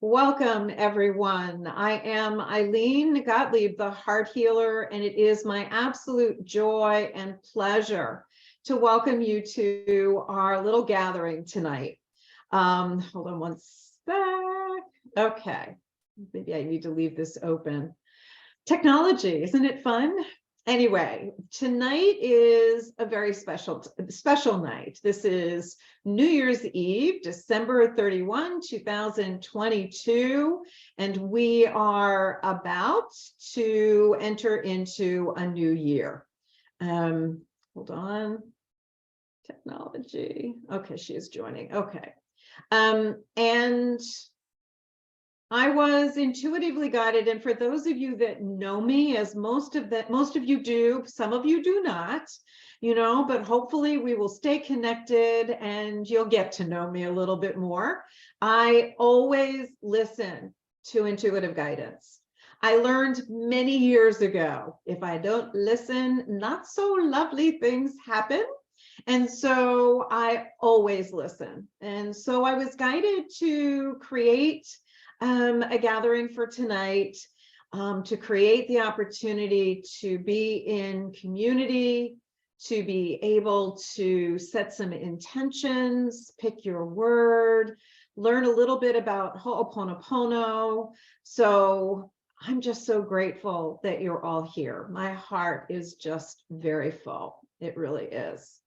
Welcome, everyone. I am Ilene Gottlieb, the Heart Healer, and it is my absolute joy and pleasure to welcome you to our little gathering tonight. Hold on one sec. Okay, maybe I need to leave this open. Technology, isn't it fun? Anyway, tonight is a very special night. This is New Year's Eve, December 31, 2022, and we are about to enter into a new year. Hold on, technology. Okay, she is joining. Okay, and I was intuitively guided, and for those of you that know me, as most of you do, some of you do not, but hopefully we will stay connected and you'll get to know me a little bit more. I always listen to intuitive guidance. I learned many years ago, if I don't listen, not so lovely things happen. And so I always listen. And so I was guided to create a gathering for tonight, to create the opportunity to be in community, to be able to set some intentions, pick your word, learn a little bit about Ho'oponopono. So I'm just so grateful that you're all here. My heart is just very full. It really is.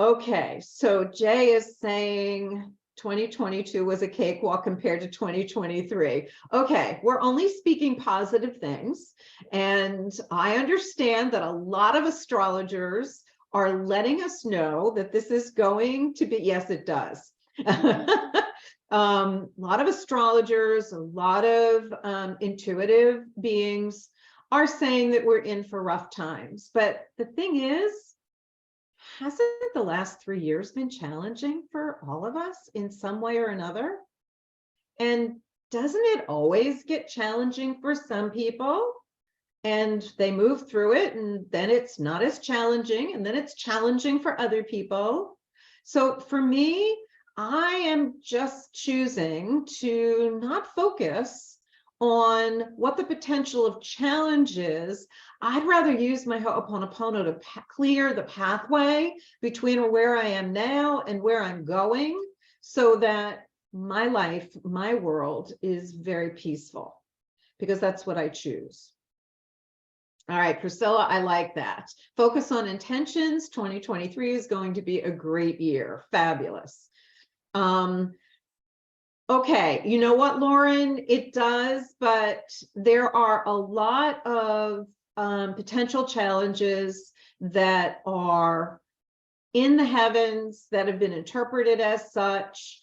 Okay, so Jay is saying 2022 was a cakewalk compared to 2023. Okay, we're only speaking positive things. And I understand that a lot of astrologers are letting us know that this is going to be, yes, it does. A lot of astrologers, a lot of intuitive beings are saying that we're in for rough times. But the thing is, hasn't the last 3 years been challenging for all of us in some way or another? And doesn't it always get challenging for some people? And they move through it, and then it's not as challenging, and then it's challenging for other people. So for me, I am just choosing to not focus on what the potential of challenge is. I'd rather use my Ho'oponopono to clear the pathway between where I am now and where I'm going, so that my life, my world is very peaceful, because that's what I choose. All right, Priscilla, I like that. Focus on intentions. 2023 is going to be a great year. Fabulous. Okay, you know what, Lauren? It does, but there are a lot of potential challenges that are in the heavens that have been interpreted as such.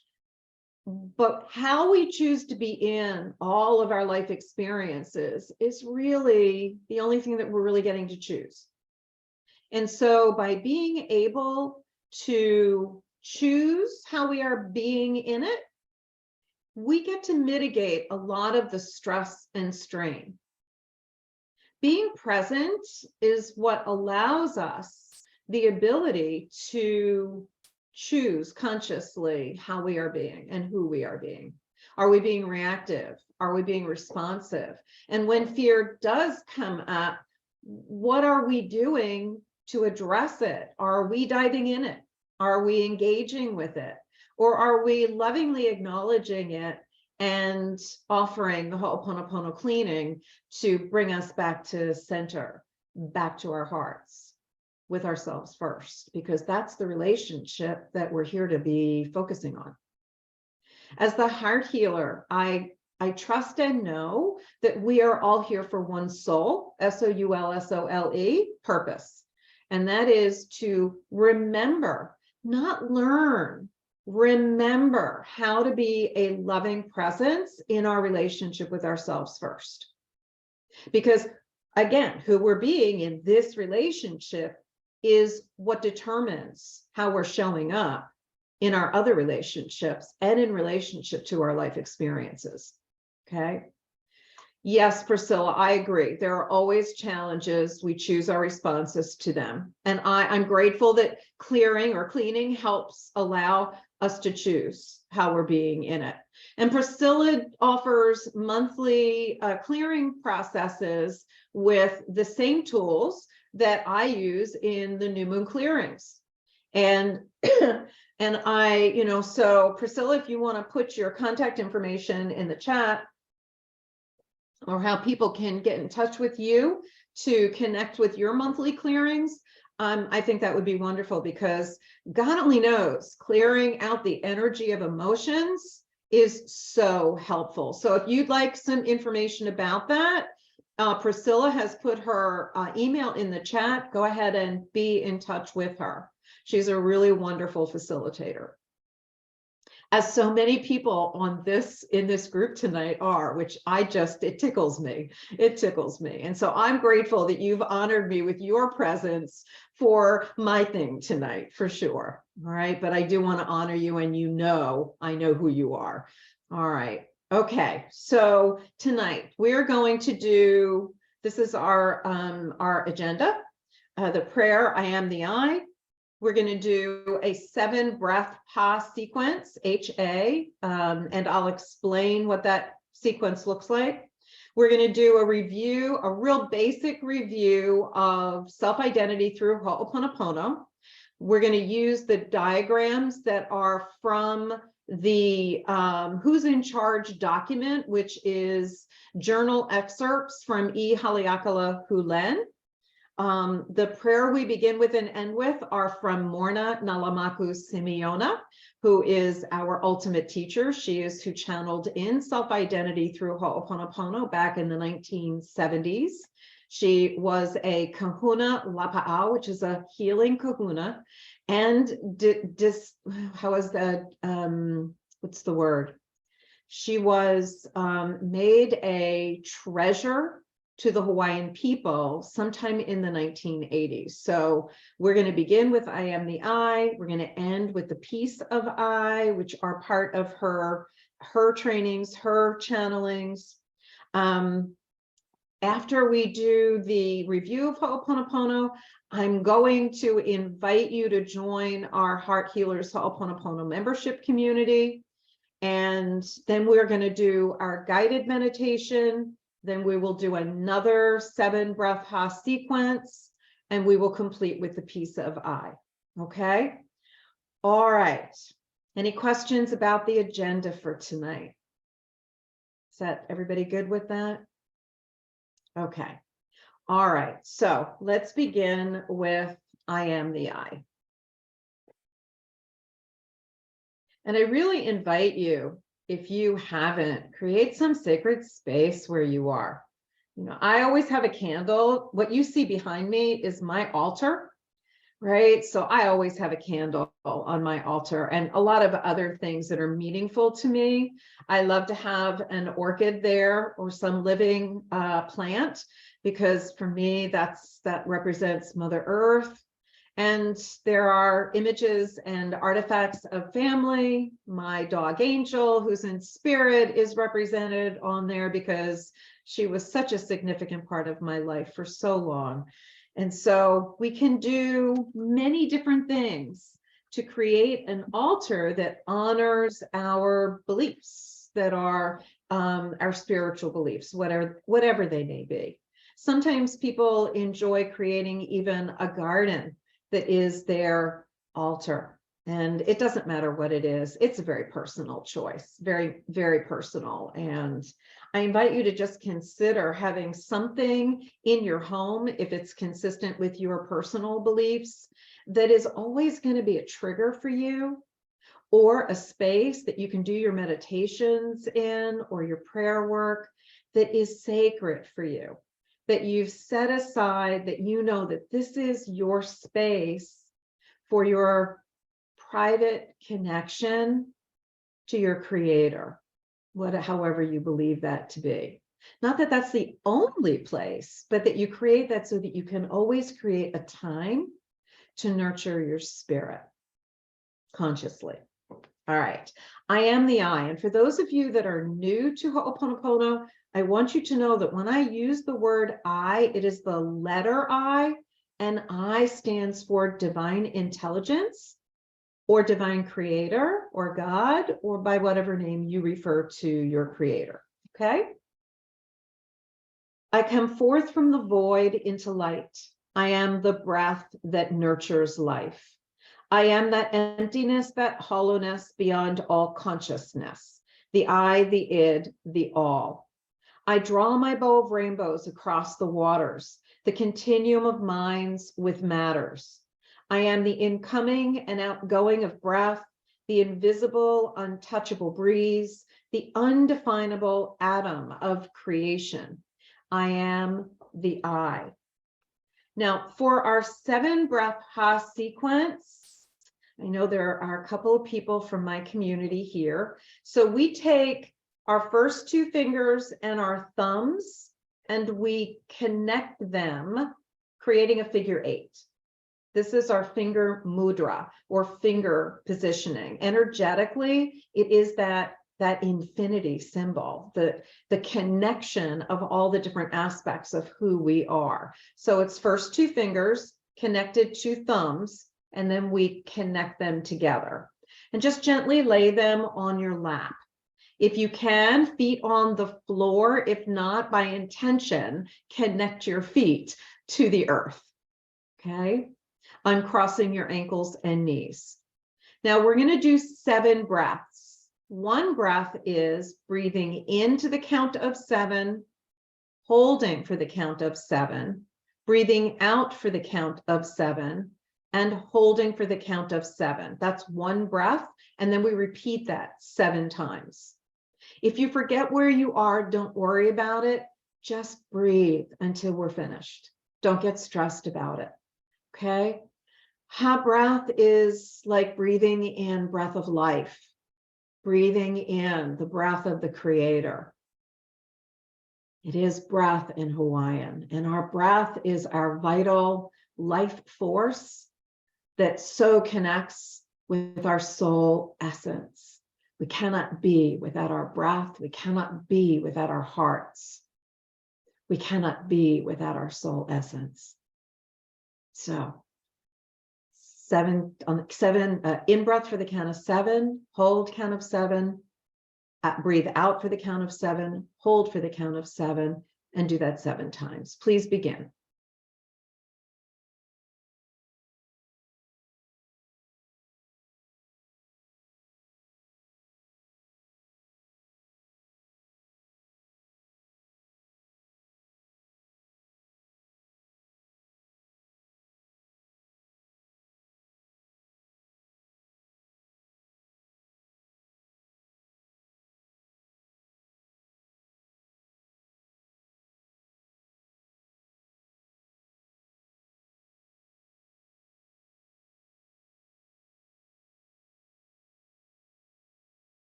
But how we choose to be in all of our life experiences is really the only thing that we're really getting to choose. And so by being able to choose how we are being in it, we get to mitigate a lot of the stress and strain. Being present is what allows us the ability to choose consciously how we are being and who we are being. Are we being reactive? Are we being responsive? And when fear does come up, what are we doing to address it? Are we diving in it? Are we engaging with it? Or are we lovingly acknowledging it and offering the Ho'oponopono cleaning to bring us back to center, back to our hearts, with ourselves first? Because that's the relationship that we're here to be focusing on. As the heart healer, I trust and know that we are all here for one soul, S-O-U-L-S-O-L-E, purpose. And that is to remember, not learn, remember how to be a loving presence in our relationship with ourselves first. Because again, who we're being in this relationship is what determines how we're showing up in our other relationships and in relationship to our life experiences. Okay. Yes, Priscilla, I agree. There are always challenges. We choose our responses to them. And I'm grateful that clearing or cleaning helps allow us to choose how we're being in it. And Priscilla offers monthly clearing processes with the same tools that I use in the new moon clearings. And and I, so Priscilla, if you want to put your contact information in the chat, or how people can get in touch with you to connect with your monthly clearings, I think that would be wonderful, because God only knows clearing out the energy of emotions is so helpful. So if you'd like some information about that, Priscilla has put her email in the chat. Go ahead and be in touch with her. She's a really wonderful facilitator, as so many people in this group tonight are, which it tickles me. It tickles me. And so I'm grateful that you've honored me with your presence for my thing tonight, for sure. All right. But I do want to honor you, and I know who you are. All right. Okay. So tonight we're going to do, this is our agenda, the prayer, I am the I. We're going to do a 7-breath Ha sequence, HA, and I'll explain what that sequence looks like. We're going to do a review, a real basic review of self-identity through Ho'oponopono. We're going to use the diagrams that are from the Who's in Charge document, which is journal excerpts from E. Haleakala Hulen. The prayer we begin with and end with are from Morna Nalamaku Simeona, who is our ultimate teacher. She is who channeled in self-identity through Ho'oponopono back in the 1970s. She was a kahuna lapa'au, which is a healing kahuna, and what's the word? She was made a treasure to the Hawaiian people sometime in the 1980s. So we're going to begin with I am the I. We're going to end with the piece of I, which are part of her trainings, her channelings. After we do the review of Ho'oponopono, I'm going to invite you to join our Heart Healers Ho'oponopono membership community. And then we're going to do our guided meditation. Then we will do another 7-breath Ha sequence, and we will complete with the piece of I. Okay? All right. Any questions about the agenda for tonight? Is that everybody good with that? Okay. All right. So let's begin with I am the I. And I really invite you, if you haven't, create some sacred space where you are. I always have a candle. What you see behind me is my altar, right? So I always have a candle on my altar, and a lot of other things that are meaningful to me. I love to have an orchid there or some living plant, because for me, that represents Mother Earth. And there are images and artifacts of family. My dog Angel, who's in spirit, is represented on there because she was such a significant part of my life for so long. And so we can do many different things to create an altar that honors our beliefs, that are our spiritual beliefs, whatever they may be. Sometimes people enjoy creating even a garden that is their altar. And it doesn't matter what it is. It's a very personal choice, very, very personal. And I invite you to just consider having something in your home, if it's consistent with your personal beliefs, that is always going to be a trigger for you, or a space that you can do your meditations in or your prayer work that is sacred for you, that you've set aside, that you know that this is your space for your private connection to your creator, however you believe that to be. Not that that's the only place, but that you create that so that you can always create a time to nurture your spirit consciously. All right, I am the I. And for those of you that are new to Ho'oponopono, I want you to know that when I use the word I, it is the letter I, and I stands for divine intelligence. or divine creator or God, or by whatever name you refer to your creator, okay? I come forth from the void into light. I am the breath that nurtures life. I am that emptiness, that hollowness beyond all consciousness, the I, the id, the all. I draw my bow of rainbows across the waters, the continuum of minds with matters. I am the incoming and outgoing of breath, the invisible, untouchable breeze, the undefinable atom of creation. I am the I. Now, for our 7-breath Ha sequence, I know there are a couple of people from my community here. So we take our first 2 fingers and our thumbs, and we connect them, creating a figure 8. This is our finger mudra, or finger positioning. Energetically, it is that infinity symbol, the connection of all the different aspects of who we are. So it's first 2 fingers connected to thumbs, and then we connect them together. And just gently lay them on your lap. If you can, feet on the floor. If not, by intention, connect your feet to the earth, okay? Uncrossing your ankles and knees. Now we're gonna do 7 breaths. 1 breath is breathing into the count of 7, holding for the count of 7, breathing out for the count of 7, and holding for the count of 7. That's 1 breath, and then we repeat that 7 times. If you forget where you are, don't worry about it. Just breathe until we're finished. Don't get stressed about it, okay? Ha breath is like breathing in breath of life. Breathing in the breath of the creator. It is breath in Hawaiian, and our breath is our vital life force that so connects with our soul essence. We cannot be without our breath. We cannot be without our hearts. We cannot be without our soul essence. So 7 in breath for the count of 7, hold count of 7, breathe out for the count of 7, hold for the count of 7, and do that 7 times. Please begin.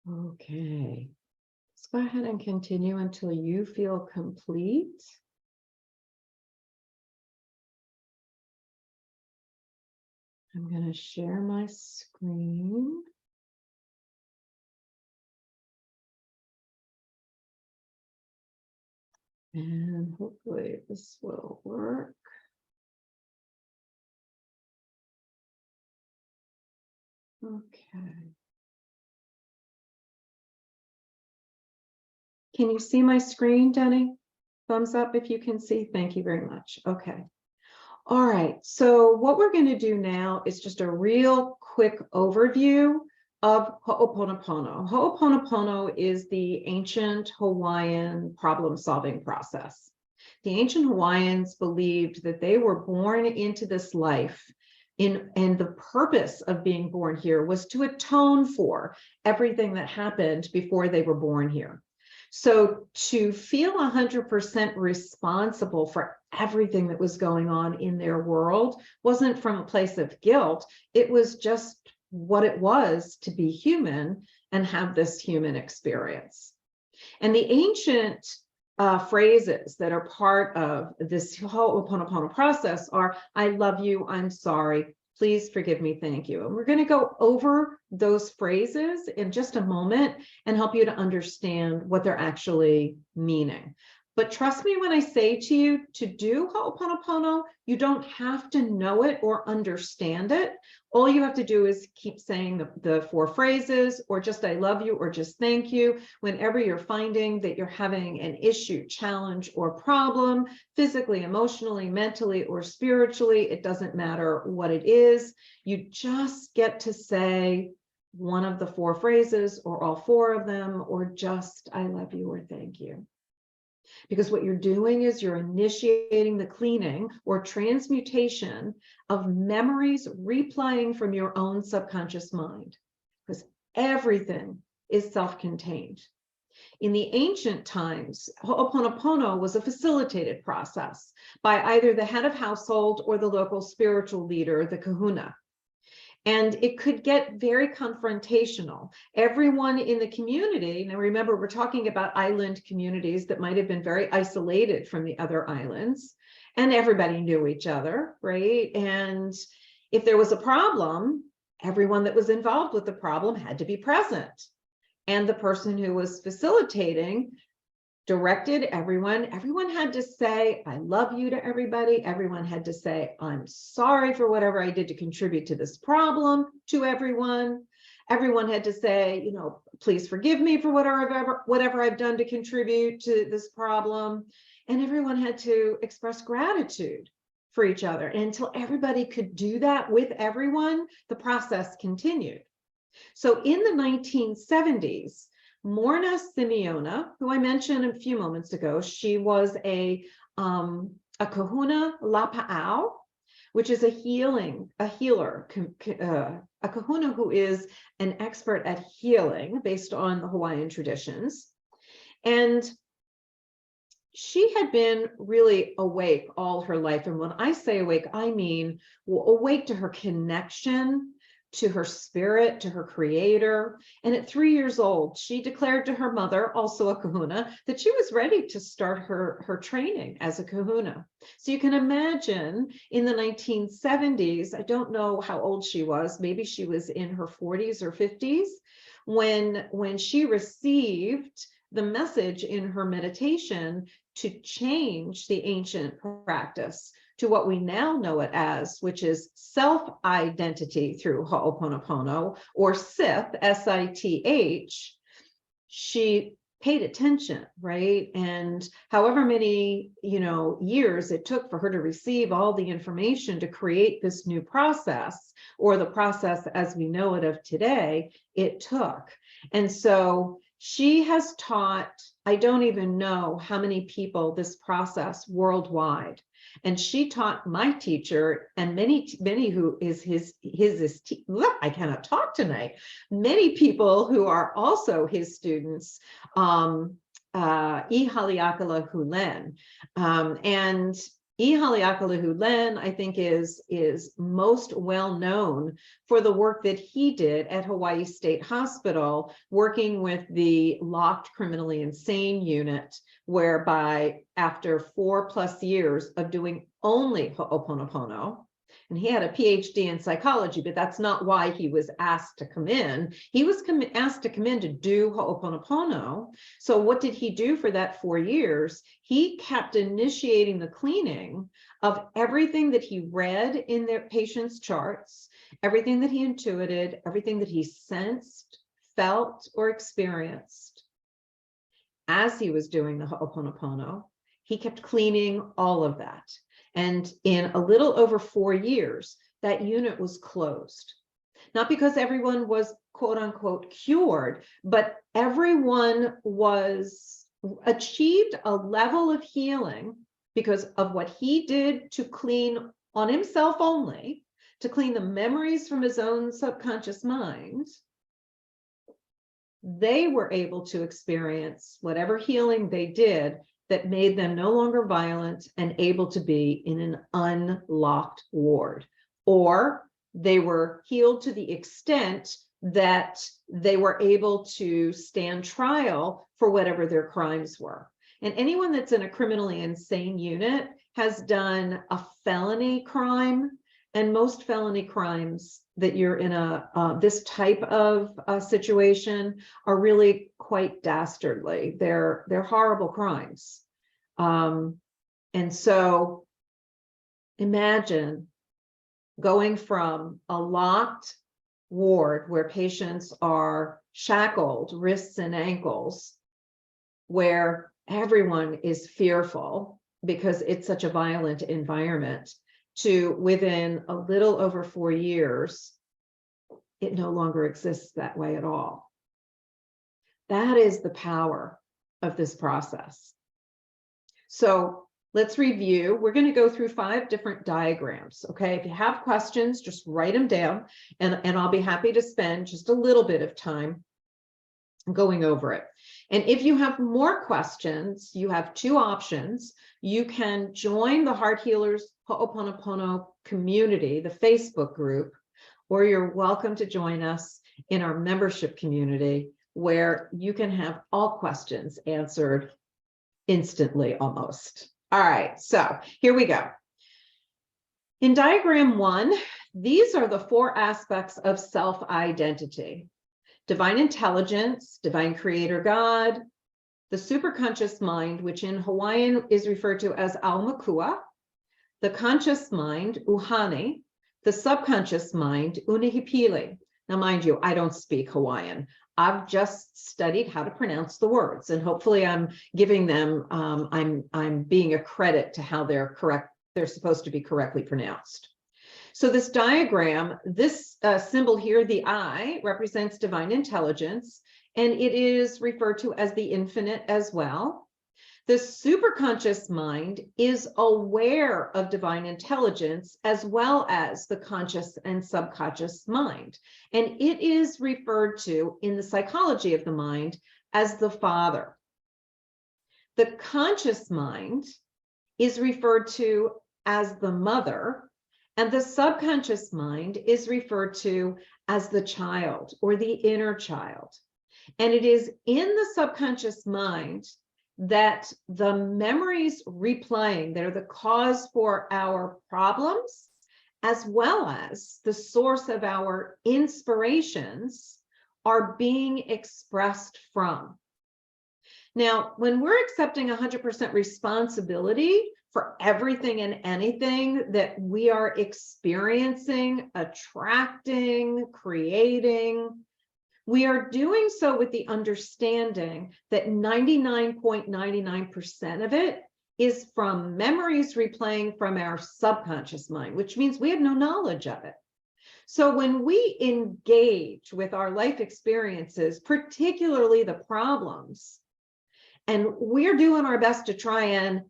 Okay, let's go ahead and continue until you feel complete. I'm going to share my screen. And hopefully this will work. Okay. Can you see my screen, Denny? Thumbs up if you can see. Thank you very much. Okay. All right. So what we're going to do now is just a real quick overview of Ho'oponopono. Ho'oponopono is the ancient Hawaiian problem-solving process. The ancient Hawaiians believed that they were born into this life and the purpose of being born here was to atone for everything that happened before they were born here. So to feel 100% responsible for everything that was going on in their world wasn't from a place of guilt. It was just what it was to be human and have this human experience. And the ancient phrases that are part of this Ho'oponopono process are, I love you, I'm sorry, please forgive me, thank you. And we're going to go over those phrases in just a moment and help you to understand what they're actually meaning. But trust me when I say to you to do Ho'oponopono, you don't have to know it or understand it. All you have to do is keep saying the 4 phrases, or just I love you, or just thank you, whenever you're finding that you're having an issue, challenge, or problem, physically, emotionally, mentally, or spiritually. It doesn't matter what it is. You just get to say one of the 4 phrases, or all 4 of them, or just I love you, or thank you. Because what you're doing is you're initiating the cleaning or transmutation of memories replaying from your own subconscious mind, because everything is self-contained. In the ancient times, Ho'oponopono was a facilitated process by either the head of household or the local spiritual leader, the kahuna. And it could get very confrontational. Everyone in the community, now remember, we're talking about island communities that might have been very isolated from the other islands, and everybody knew each other, right? And if there was a problem, everyone that was involved with the problem had to be present. And the person who was facilitating directed everyone. Everyone had to say, I love you to everybody. Everyone had to say, I'm sorry for whatever I did to contribute to this problem to everyone. Everyone had to say, you know, please forgive me for whatever I've done to contribute to this problem. And everyone had to express gratitude for each other. And until everybody could do that with everyone, the process continued. So in the 1970s, Morna Simeona, who I mentioned a few moments ago, she was a kahuna lapa'au, which is a healer, a kahuna who is an expert at healing based on the Hawaiian traditions. And she had been really awake all her life. And when I say awake, I mean awake to her connection to her spirit, to her creator. And at 3 years old, she declared to her mother, also a kahuna, that she was ready to start her training as a kahuna. So you can imagine in the 1970s, I don't know how old she was, maybe she was in her 40s or 50s, when she received the message in her meditation to change the ancient practice to what we now know it as, which is self-identity through Ho'oponopono, or Sith, S-I-T-H, she paid attention, right? And however many, years it took for her to receive all the information to create this new process, or the process as we know it of today, it took. And so she has taught, I don't even know how many people this process worldwide. And she taught my teacher and many who is I cannot talk tonight. Many people who are also his students, Ihaliakala Hulen. And Ihaliakala Hulen, I think, is most well known for the work that he did at Hawaii State Hospital, working with the locked criminally insane unit, whereby after 4+ years of doing only Ho'oponopono, and he had a PhD in psychology, but that's not why he was asked to come in. He was asked to come in to do Ho'oponopono. So what did he do for that 4 years? He kept initiating the cleaning of everything that he read in their patients' charts, everything that he intuited, everything that he sensed, felt, or experienced. As he was doing the Ho'oponopono, he kept cleaning all of that. And in a little over 4 years, that unit was closed. Not because everyone was quote unquote cured, but everyone achieved a level of healing because of what he did to clean on himself only, to clean the memories from his own subconscious mind, they were able to experience whatever healing they did that made them no longer violent and able to be in an unlocked ward. Or they were healed to the extent that they were able to stand trial for whatever their crimes were. And anyone that's in a criminally insane unit has done a felony crime, and most felony crimes that you're in this type of situation are really quite dastardly. They're horrible crimes. And so imagine going from a locked ward where patients are shackled, wrists and ankles, where everyone is fearful because it's such a violent environment, to within a little over 4 years, it no longer exists that way at all. That is the power of this process. So let's review. We're going to go through 5 different diagrams. Okay, if you have questions, just write them down, and I'll be happy to spend just a little bit of time going over it. And if you have more questions, you have 2 options. You can join the Heart Healers Ho'oponopono community, the Facebook group, or you're welcome to join us in our membership community, where you can have all questions answered instantly almost. All right, so here we go. In diagram 1, these are the 4 aspects of self-identity: divine intelligence, divine creator God, the superconscious mind, which in Hawaiian is referred to as Aumakua, the conscious mind, Uhane, the subconscious mind, Unihipili. Now, mind you, I don't speak Hawaiian. I've just studied how to pronounce the words, and hopefully I'm giving them, I'm being a credit to how they're correct. They're supposed to be correctly pronounced. So this diagram, this symbol here, the I, represents divine intelligence, and it is referred to as the infinite as well. The superconscious mind is aware of divine intelligence as well as the conscious and subconscious mind. And it is referred to in the psychology of the mind as the father. The conscious mind is referred to as the mother, and the subconscious mind is referred to as the child or the inner child. And it is in the subconscious mind that the memories replaying that are the cause for our problems, as well as the source of our inspirations, are being expressed from. Now, when we're accepting 100% responsibility for everything and anything that we are experiencing, attracting, creating, we are doing so with the understanding that 99.99% of it is from memories replaying from our subconscious mind, which means we have no knowledge of it. So when we engage with our life experiences, particularly the problems, and we're doing our best to try and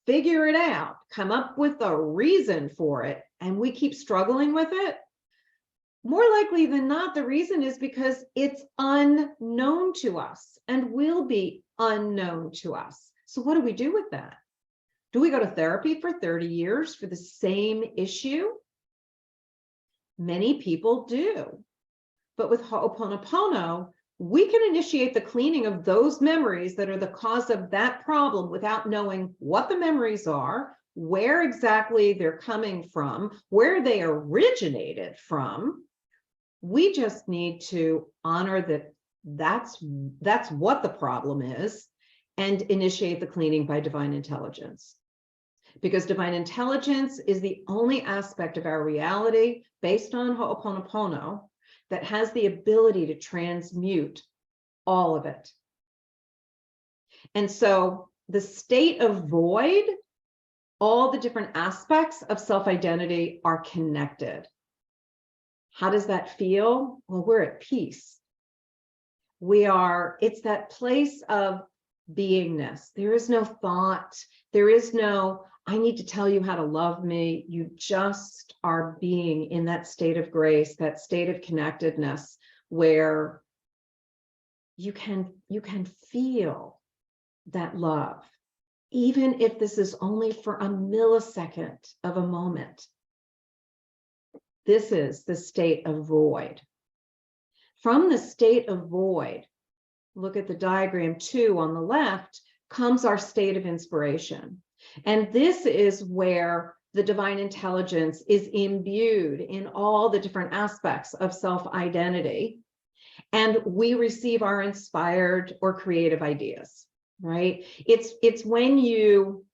figure it out, come up with a reason for it, and we keep struggling with it, more likely than not, the reason is because it's unknown to us and will be unknown to us. So what do we do with that? Do we go to therapy for 30 years for the same issue? Many people do. But with Ho'oponopono, we can initiate the cleaning of those memories that are the cause of that problem without knowing what the memories are, where exactly they're coming from, where they originated from. We just need to honor that that's what the problem is and initiate the cleaning by divine intelligence. Because divine intelligence is the only aspect of our reality based on Ho'oponopono that has the ability to transmute all of it. And so the state of void, all the different aspects of self-identity are connected. How does that feel? Well, we're at peace. It's that place of beingness. There is no thought. There is no, I need to tell you how to love me. You just are being in that state of grace, that state of connectedness where you can feel that love, even if this is only for a millisecond of a moment. This is the state of void. From the state of void, look at the diagram 2 on the left, comes our state of inspiration. And this is where the divine intelligence is imbued in all the different aspects of self-identity. And we receive our inspired or creative ideas, right? It's when you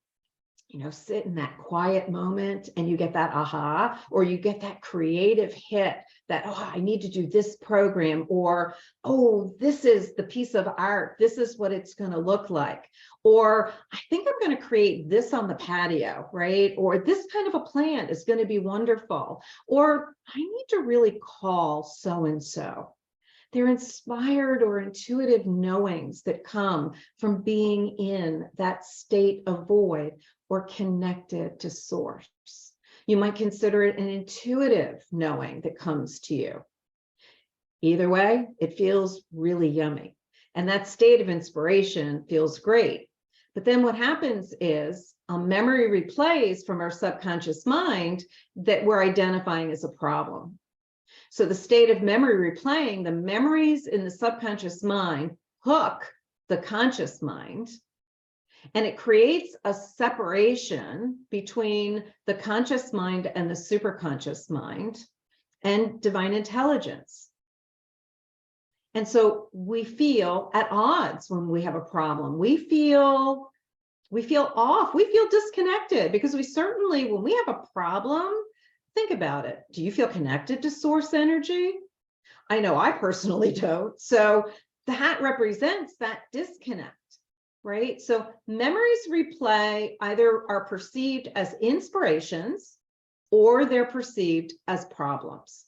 sit in that quiet moment and you get that aha, or you get that creative hit that, oh, I need to do this program, or, oh, this is the piece of art. This is what it's going to look like. Or I think I'm going to create this on the patio, right? Or this kind of a plant is going to be wonderful. Or I need to really call so-and-so. They're inspired or intuitive knowings that come from being in that state of void or connected to source. You might consider it an intuitive knowing that comes to you. Either way, it feels really yummy. And that state of inspiration feels great. But then what happens is a memory replays from our subconscious mind that we're identifying as a problem. So the state of memory replaying, the memories in the subconscious mind hook the conscious mind, and it creates a separation between the conscious mind and the superconscious mind and divine intelligence. And so we feel at odds when we have a problem. We feel off, we feel disconnected, because we certainly, when we have a problem, think about it. Do you feel connected to source energy? I know I personally don't. So that represents that disconnect, right? So memories replay either are perceived as inspirations or they're perceived as problems,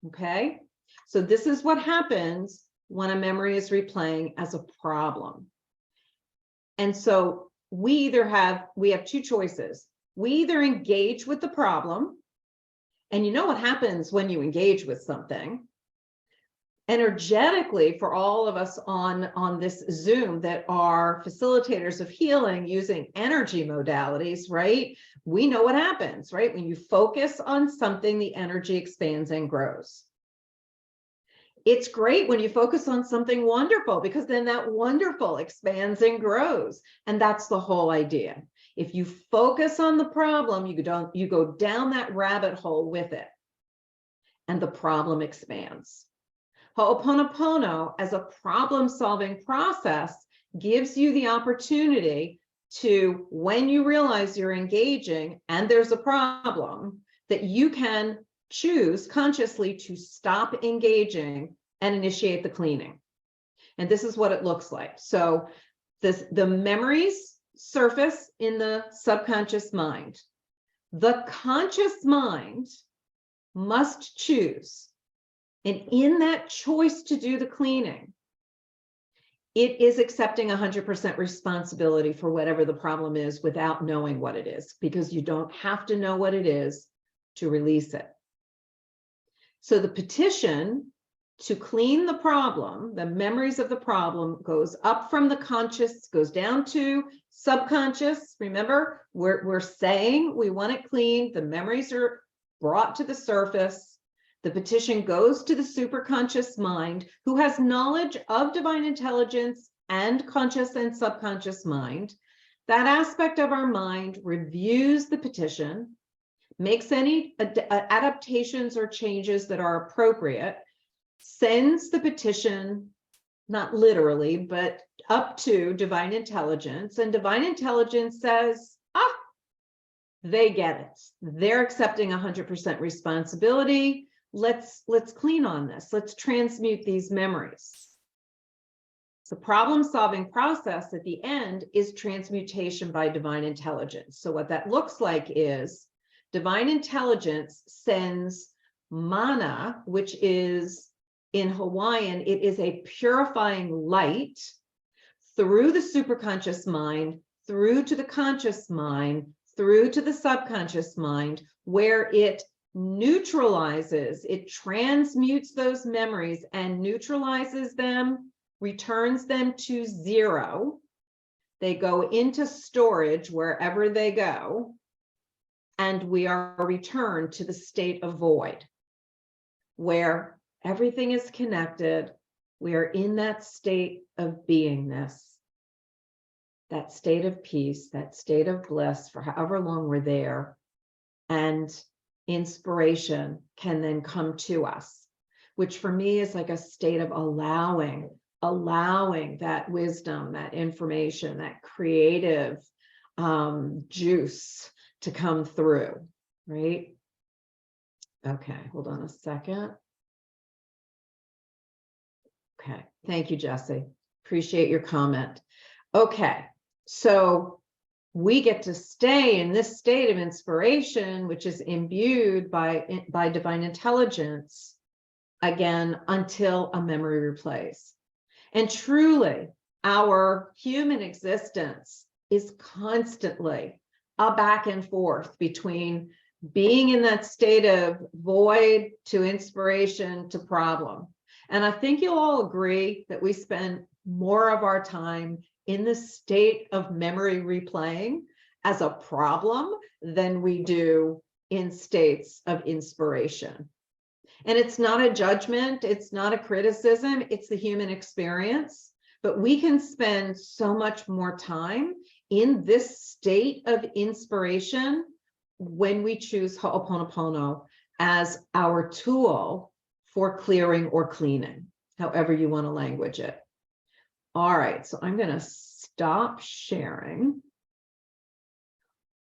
okay? So this is what happens when a memory is replaying as a problem. And so we have two choices. We either engage with the problem, and you know what happens when you engage with something. Energetically, for all of us on this Zoom that are facilitators of healing using energy modalities, right? We know what happens, right? When you focus on something, the energy expands and grows. It's great when you focus on something wonderful, because then that wonderful expands and grows. And that's the whole idea. If you focus on the problem, you go down that rabbit hole with it, and the problem expands. Ho'oponopono, as a problem-solving process, gives you the opportunity to, when you realize you're engaging and there's a problem, that you can choose consciously to stop engaging and initiate the cleaning. And this is what it looks like. So the memories surface in the subconscious mind. The conscious mind must choose. And in that choice to do the cleaning, it is accepting 100% responsibility for whatever the problem is without knowing what it is, because you don't have to know what it is to release it. So the petition to clean the problem, the memories of the problem, goes up from the conscious, goes down to subconscious. Remember, we're saying we want it cleaned. The memories are brought to the surface. The petition goes to the superconscious mind, who has knowledge of divine intelligence and conscious and subconscious mind. That aspect of our mind reviews the petition, makes any adaptations or changes that are appropriate, sends the petition, not literally, but up to divine intelligence, and divine intelligence says, they get it. They're accepting 100% responsibility. Let's clean on this. Let's transmute these memories. The problem-solving process at the end is transmutation by divine intelligence. So what that looks like is divine intelligence sends mana, which is, in Hawaiian, it is a purifying light through the superconscious mind, through to the conscious mind, through to the subconscious mind, where it neutralizes, it transmutes those memories and neutralizes them, returns them to zero. They go into storage wherever they go, and we are returned to the state of void, where everything is connected. We are in that state of beingness, that state of peace, that state of bliss for however long we're there. And inspiration can then come to us, which for me is like a state of allowing that wisdom, that information, that creative juice to come through, right? Okay, hold on a second. Okay, thank you, Jesse. Appreciate your comment. Okay, so we get to stay in this state of inspiration, which is imbued by divine intelligence, again, until a memory replays. And truly, our human existence is constantly a back and forth between being in that state of void to inspiration to problem. And I think you'll all agree that we spend more of our time in the state of memory replaying as a problem than we do in states of inspiration. And it's not a judgment, it's not a criticism, it's the human experience. But we can spend so much more time in this state of inspiration when we choose Ho'oponopono as our tool for clearing or cleaning, however you want to language it. All right, so I'm going to stop sharing.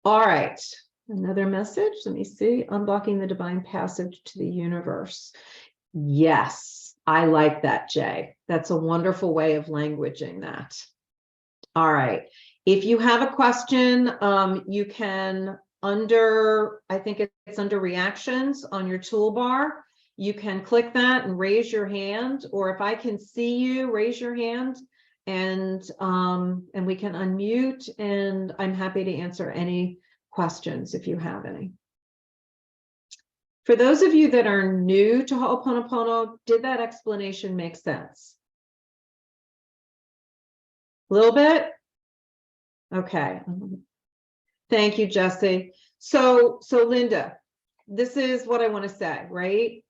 All right, another message. Let me see. Unblocking the divine passage to the universe. Yes, I like that, Jay. That's a wonderful way of languaging that. All right. If you have a question, you can I think it's under reactions on your toolbar. You can click that and raise your hand, or if I can see you, raise your hand, and we can unmute, and I'm happy to answer any questions if you have any. For those of you that are new to Ho'oponopono, did that explanation make sense? A little bit? Okay. Thank you, Jesse. So Linda, this is what I want to say, right?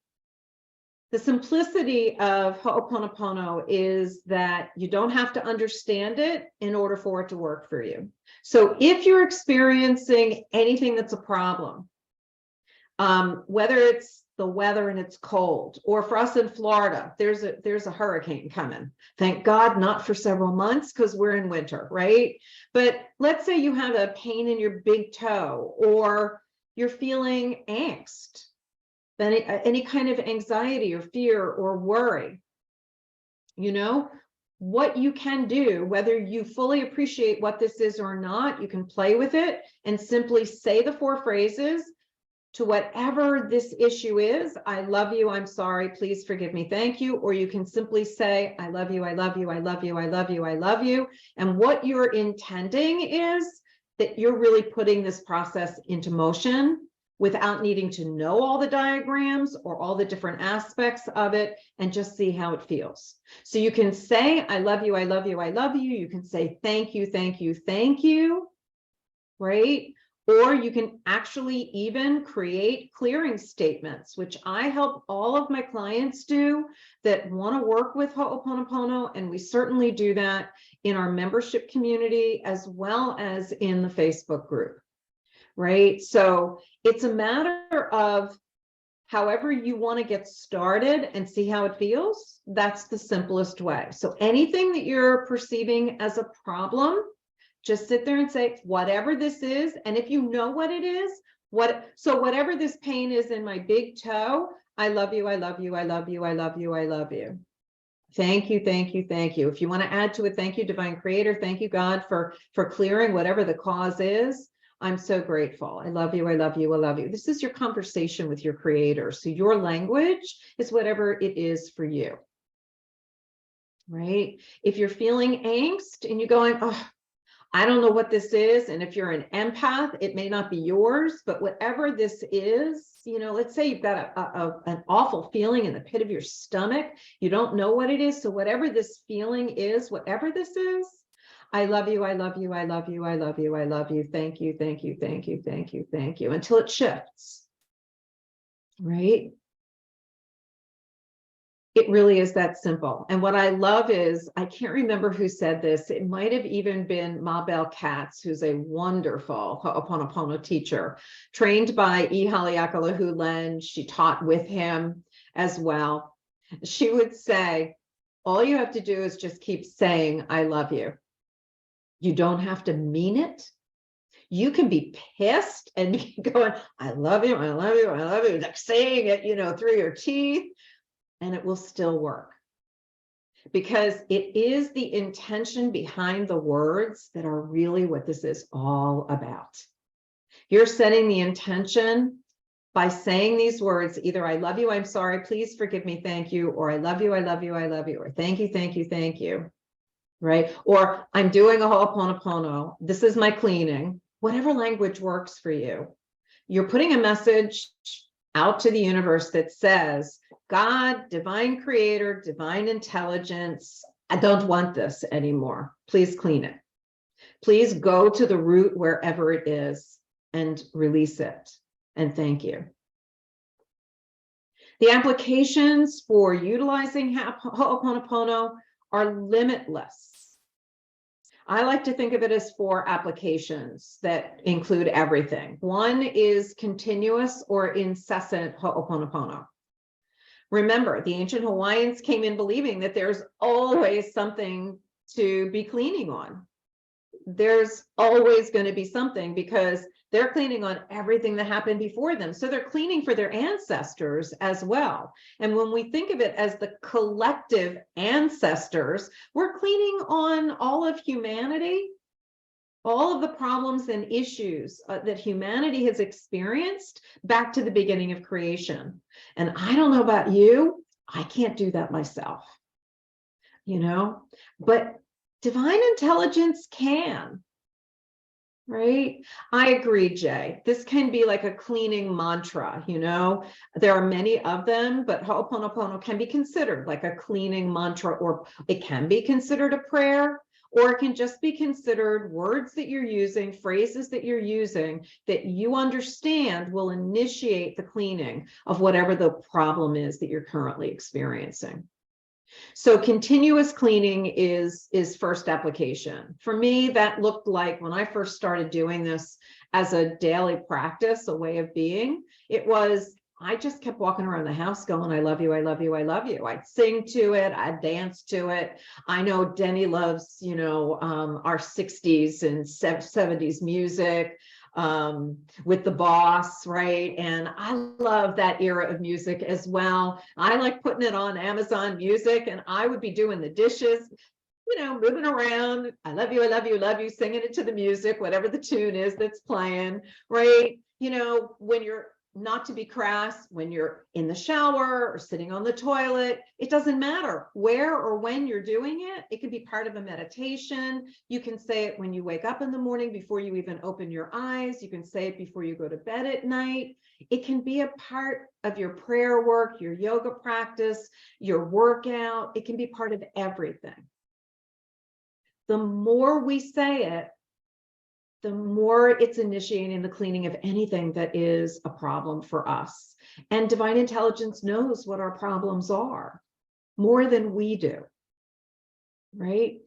The simplicity of Ho'oponopono is that you don't have to understand it in order for it to work for you. So if you're experiencing anything that's a problem, whether it's the weather and it's cold, or for us in Florida, there's a hurricane coming. Thank God, not for several months because we're in winter, right? But let's say you have a pain in your big toe, or you're feeling angst, any kind of anxiety or fear or worry. You know, what you can do, whether you fully appreciate what this is or not, you can play with it and simply say the 4 phrases to whatever this issue is. I love you, I'm sorry, please forgive me, thank you. Or you can simply say, I love you, I love you, I love you, I love you, I love you. And what you're intending is that you're really putting this process into motion without needing to know all the diagrams or all the different aspects of it, and just see how it feels. So you can say, I love you, I love you, I love you. You can say, thank you, thank you, thank you, right? Or you can actually even create clearing statements, which I help all of my clients do that want to work with Ho'oponopono, and we certainly do that in our membership community as well as in the Facebook group, right? So it's a matter of however you want to get started and see how it feels. That's the simplest way. So anything that you're perceiving as a problem, just sit there and say, whatever this is, and if you know what it is, whatever this pain is in my big toe, I love you, I love you, I love you, I love you, I love you. Thank you, thank you, thank you. If you want to add to it, thank you, Divine Creator. Thank you, God, for clearing whatever the cause is. I'm so grateful. I love you, I love you, I love you. This is your conversation with your Creator. So your language is whatever it is for you. right? If you're feeling angst and you're going, oh, I don't know what this is. And if you're an empath, it may not be yours, but whatever this is, you know, let's say you've got an awful feeling in the pit of your stomach. You don't know what it is. So whatever this feeling is, whatever this is, I love you, I love you, I love you, I love you, I love you. Thank you, thank you, thank you, thank you, thank you, until it shifts, right? It really is that simple. And what I love is, I can't remember who said this. It might have even been Mabel Katz, who's a wonderful Ho'oponopono teacher, trained by E. Haleakala Len. She taught with him as well. She would say, all you have to do is just keep saying, I love you. You don't have to mean it. You can be pissed and be going, I love you, I love you, I love you, like saying it, you know, through your teeth, and it will still work. Because it is the intention behind the words that are really what this is all about. You're setting the intention by saying these words, either I love you, I'm sorry, please forgive me, thank you, or I love you, I love you, I love you, or thank you, thank you, thank you. Right? Or I'm doing a Ho'oponopono. This is my cleaning. Whatever language works for you. You're putting a message out to the universe that says, God, divine creator, divine intelligence, I don't want this anymore. Please clean it. Please go to the root wherever it is and release it. And thank you. The applications for utilizing Ho'oponopono are limitless. I like to think of it as 4 applications that include everything. One is continuous or incessant Ho'oponopono. Remember, the ancient Hawaiians came in believing that there's always something to be cleaning on. There's always going to be something, because they're cleaning on everything that happened before them. So they're cleaning for their ancestors as well. And when we think of it as the collective ancestors, we're cleaning on all of humanity, all of the problems and issues that humanity has experienced back to the beginning of creation. And I don't know about you, I can't do that myself, you know, but divine intelligence can. Right? I agree, Jay. This can be like a cleaning mantra, you know. There are many of them, but Ho'oponopono can be considered like a cleaning mantra, or it can be considered a prayer, or it can just be considered words that you're using, phrases that you're using that you understand will initiate the cleaning of whatever the problem is that you're currently experiencing. So continuous cleaning is first application. For me, that looked like, when I first started doing this as a daily practice, a way of being, it was, I just kept walking around the house going, I love you, I love you, I love you. I'd sing to it, I'd dance to it. I know Denny loves, you know, our 60s and 70s music. With the Boss, right? And I love that era of music as well. I like putting it on Amazon Music, and I would be doing the dishes, you know, moving around. I love you, I love you, I love you, singing it to the music, whatever the tune is that's playing, right? You know, when you're, not to be crass, when you're in the shower or sitting on the toilet, it doesn't matter where or when you're doing it. It can be part of a meditation. You can say it when you wake up in the morning before you even open your eyes. You can say it before you go to bed at night. It can be a part of your prayer work, your yoga practice, your workout. It can be part of everything. The more we say it, the more it's initiating the cleaning of anything that is a problem for us. And divine intelligence knows what our problems are more than we do, right?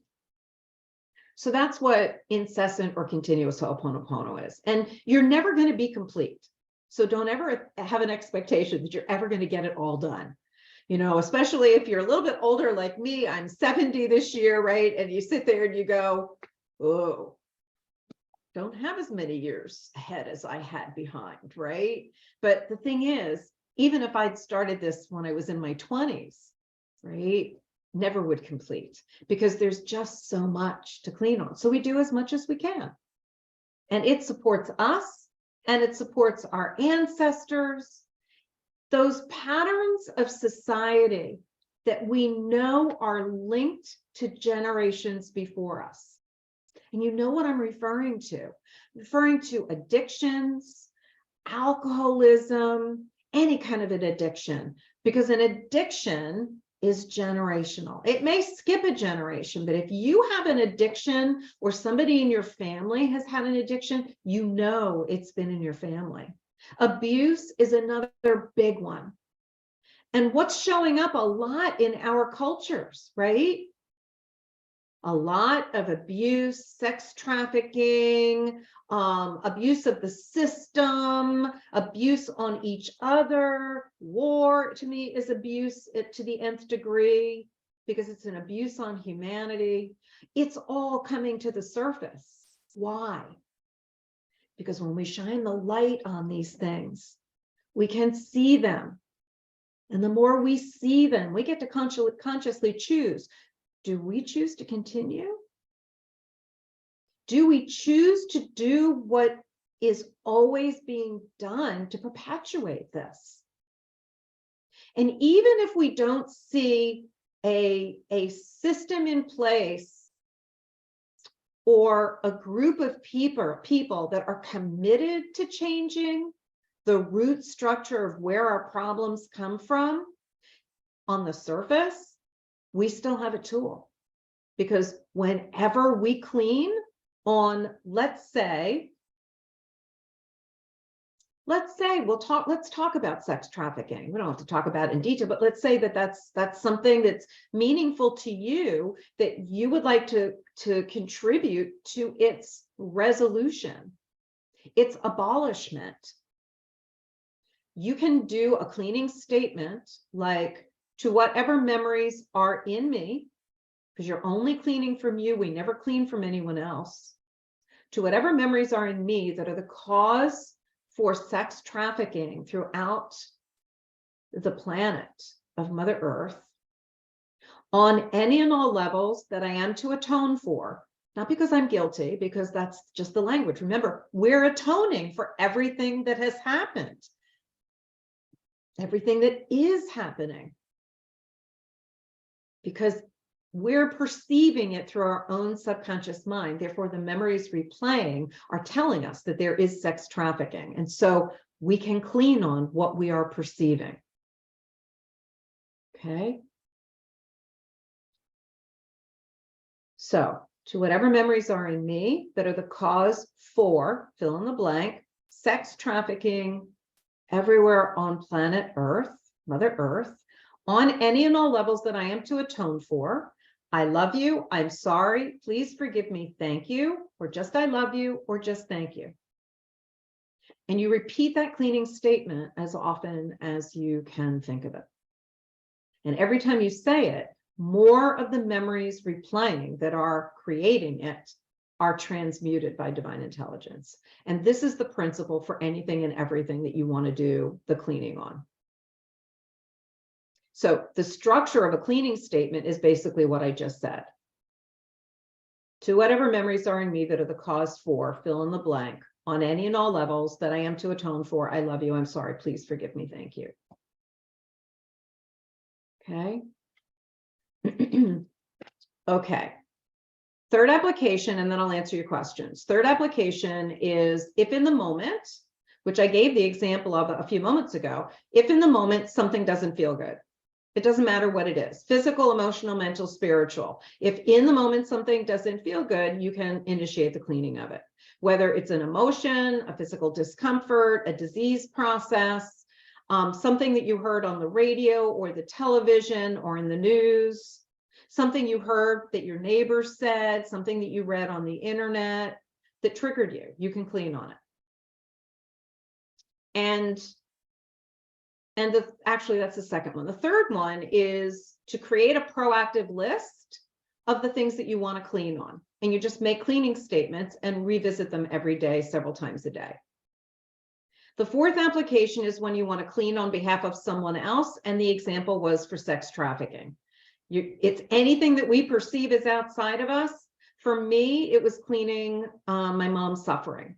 So that's what incessant or continuous Ho'oponopono is. And you're never going to be complete. So don't ever have an expectation that you're ever going to get it all done. You know, especially if you're a little bit older like me, I'm 70 this year, right? And you sit there and you go, oh, don't have as many years ahead as I had behind, right? But the thing is, even if I'd started this when I was in my 20s, right, never would complete, because there's just so much to clean on. So we do as much as we can. And it supports us, and it supports our ancestors. Those patterns of society that we know are linked to generations before us. And you know what I'm referring to? Referring to addictions, alcoholism, any kind of an addiction, because an addiction is generational. It may skip a generation, but if you have an addiction or somebody in your family has had an addiction, you know it's been in your family. Abuse is another big one. And what's showing up a lot in our cultures, right? A lot of abuse, sex trafficking, abuse of the system, abuse on each other. War, to me, is abuse to the nth degree because it's an abuse on humanity. It's all coming to the surface. Why? Because when we shine the light on these things, we can see them. And the more we see them, we get to consciously choose. Do we choose to continue? Do we choose to do what is always being done to perpetuate this? And even if we don't see a system in place or a group of people that are committed to changing the root structure of where our problems come from, on the surface, we still have a tool. Because whenever we clean on, let's say let's talk about sex trafficking. We don't have to talk about it in detail, but let's say that that's something that's meaningful to you, that you would like to contribute to its resolution, its abolishment. You can do a cleaning statement like, to whatever memories are in me, because you're only cleaning from you, we never clean from anyone else, to whatever memories are in me that are the cause for sex trafficking throughout the planet of Mother Earth, on any and all levels that I am to atone for, not because I'm guilty, because that's just the language. Remember, we're atoning for everything that has happened, everything that is happening, because we're perceiving it through our own subconscious mind. Therefore, the memories replaying are telling us that there is sex trafficking. And so we can clean on what we are perceiving. Okay. So, to whatever memories are in me that are the cause for, fill in the blank, sex trafficking everywhere on planet Earth, Mother Earth, on any and all levels that I am to atone for. I love you, I'm sorry, please forgive me, thank you, or just I love you, or just thank you. And you repeat that cleaning statement as often as you can think of it. And every time you say it, more of the memories replaying that are creating it are transmuted by divine intelligence. And this is the principle for anything and everything that you want to do the cleaning on. So the structure of a cleaning statement is basically what I just said. To whatever memories are in me that are the cause for, fill in the blank, on any and all levels that I am to atone for, I love you, I'm sorry, please forgive me, thank you. Okay. Okay. Third application, and then I'll answer your questions. Third application is, if in the moment, which I gave the example of a few moments ago, if in the moment something doesn't feel good, it doesn't matter what it is, physical, emotional, mental, spiritual. If in the moment something doesn't feel good, you can initiate the cleaning of it. Whether it's an emotion, a physical discomfort, a disease process, something that you heard on the radio or the television or in the news, something you heard that your neighbor said, something that you read on the internet that triggered you, you can clean on it. And actually, that's the second one. The third one is to create a proactive list of the things that you want to clean on. And you just make cleaning statements and revisit them every day, several times a day. The fourth application is when you want to clean on behalf of someone else. And the example was for sex trafficking. It's anything that we perceive as outside of us. For me, it was cleaning my mom's suffering.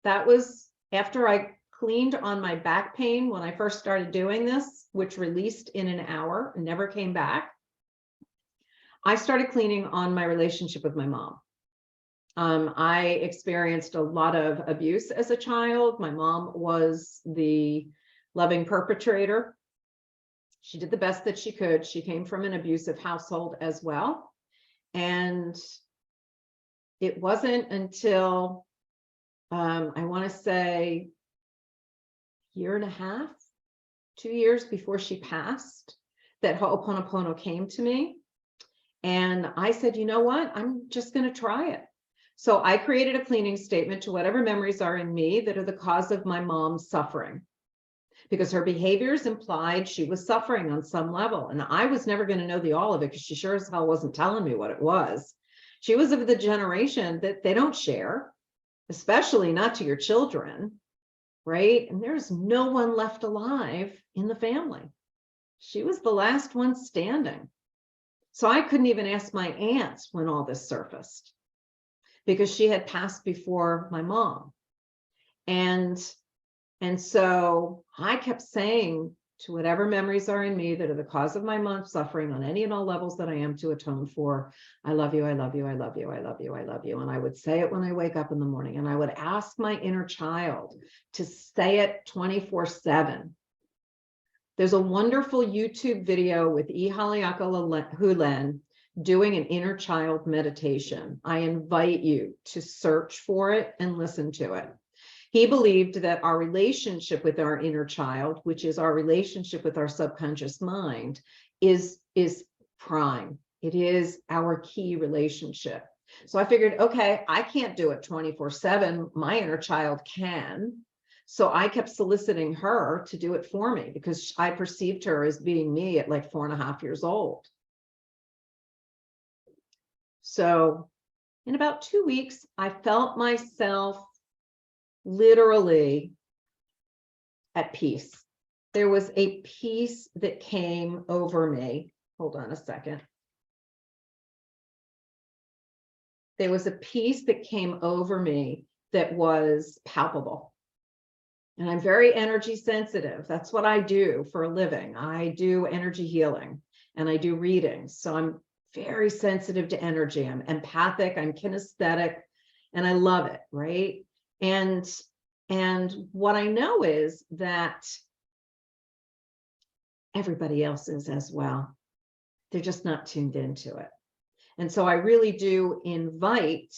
That was after I cleaned on my back pain when I first started doing this, which released in an hour and never came back. I started cleaning on my relationship with my mom. I experienced a lot of abuse as a child. My mom was the loving perpetrator. She did the best that she could. She came from an abusive household as well. And it wasn't until, I want to say, year and a half, 2 years before she passed, that Ho'oponopono came to me. And I said, you know what? I'm just going to try it. So I created a cleaning statement to whatever memories are in me that are the cause of my mom's suffering, because her behaviors implied she was suffering on some level. And I was never going to know the all of it, because she sure as hell wasn't telling me what it was. She was of the generation that they don't share, especially not to your children, right? And there's no one left alive in the family. She was the last one standing. So I couldn't even ask my aunts when all this surfaced, because she had passed before my mom. And so I kept saying to whatever memories are in me that are the cause of my mom's suffering on any and all levels that I am to atone for, I love you, I love you, I love you, I love you, I love you. And I would say it when I wake up in the morning, and I would ask my inner child to say it 24/7. There's a wonderful YouTube video with Ilene doing an inner child meditation. I invite you to search for it and listen to it. He believed that our relationship with our inner child, which is our relationship with our subconscious mind, is prime. It is our key relationship. So I figured, okay, I can't do it 24/7. My inner child can. So I kept soliciting her to do it for me, because I perceived her as being me at like 4.5 years old. So in about 2 weeks, I felt myself literally at peace. There was a peace that came over me. Hold on a second. There was a peace that came over me that was palpable. And I'm very energy sensitive. That's what I do for a living. I do energy healing and I do readings. So I'm very sensitive to energy. I'm empathic, I'm kinesthetic, and I love it, right? And what I know is that everybody else is as well. They're just not tuned into it. And so I really do invite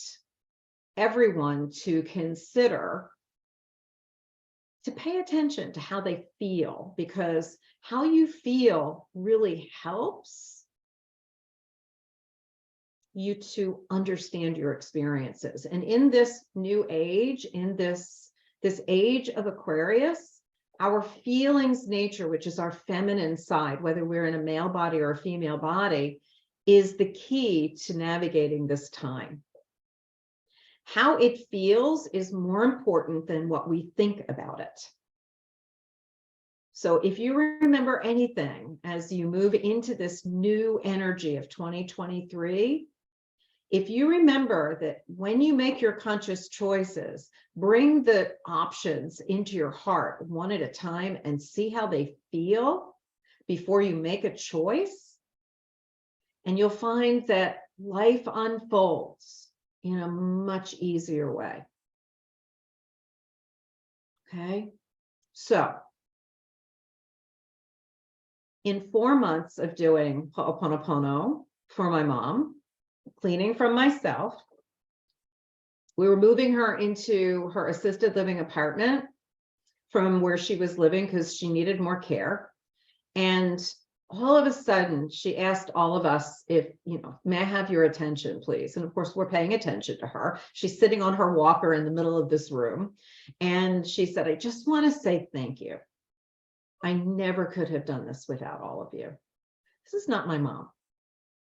everyone to consider, to pay attention to how they feel, because how you feel really helps you to understand your experiences. And in this new age, in this age of Aquarius, our feelings nature, which is our feminine side, whether we're in a male body or a female body, is the key to navigating this time. How it feels is more important than what we think about it. So if you remember anything as you move into this new energy of 2023, if you remember that when you make your conscious choices, bring the options into your heart one at a time and see how they feel before you make a choice, and you'll find that life unfolds in a much easier way. Okay, so in 4 months of doing Ho'oponopono for my mom, cleaning from myself, we were moving her into her assisted living apartment from where she was living because she needed more care. And all of a sudden, she asked all of us if, may I have your attention, please? And of course, we're paying attention to her. She's sitting on her walker in the middle of this room. And she said, I just want to say thank you. I never could have done this without all of you. This is not my mom.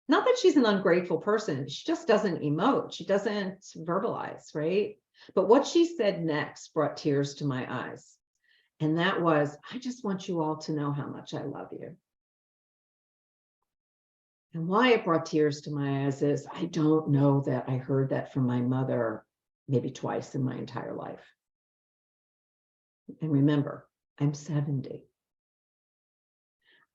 Not that she's an ungrateful person. She just doesn't emote. She doesn't verbalize, right? But what she said next brought tears to my eyes. And that was, I just want you all to know how much I love you. And why it brought tears to my eyes is I don't know that I heard that from my mother maybe twice in my entire life. And remember, I'm 70.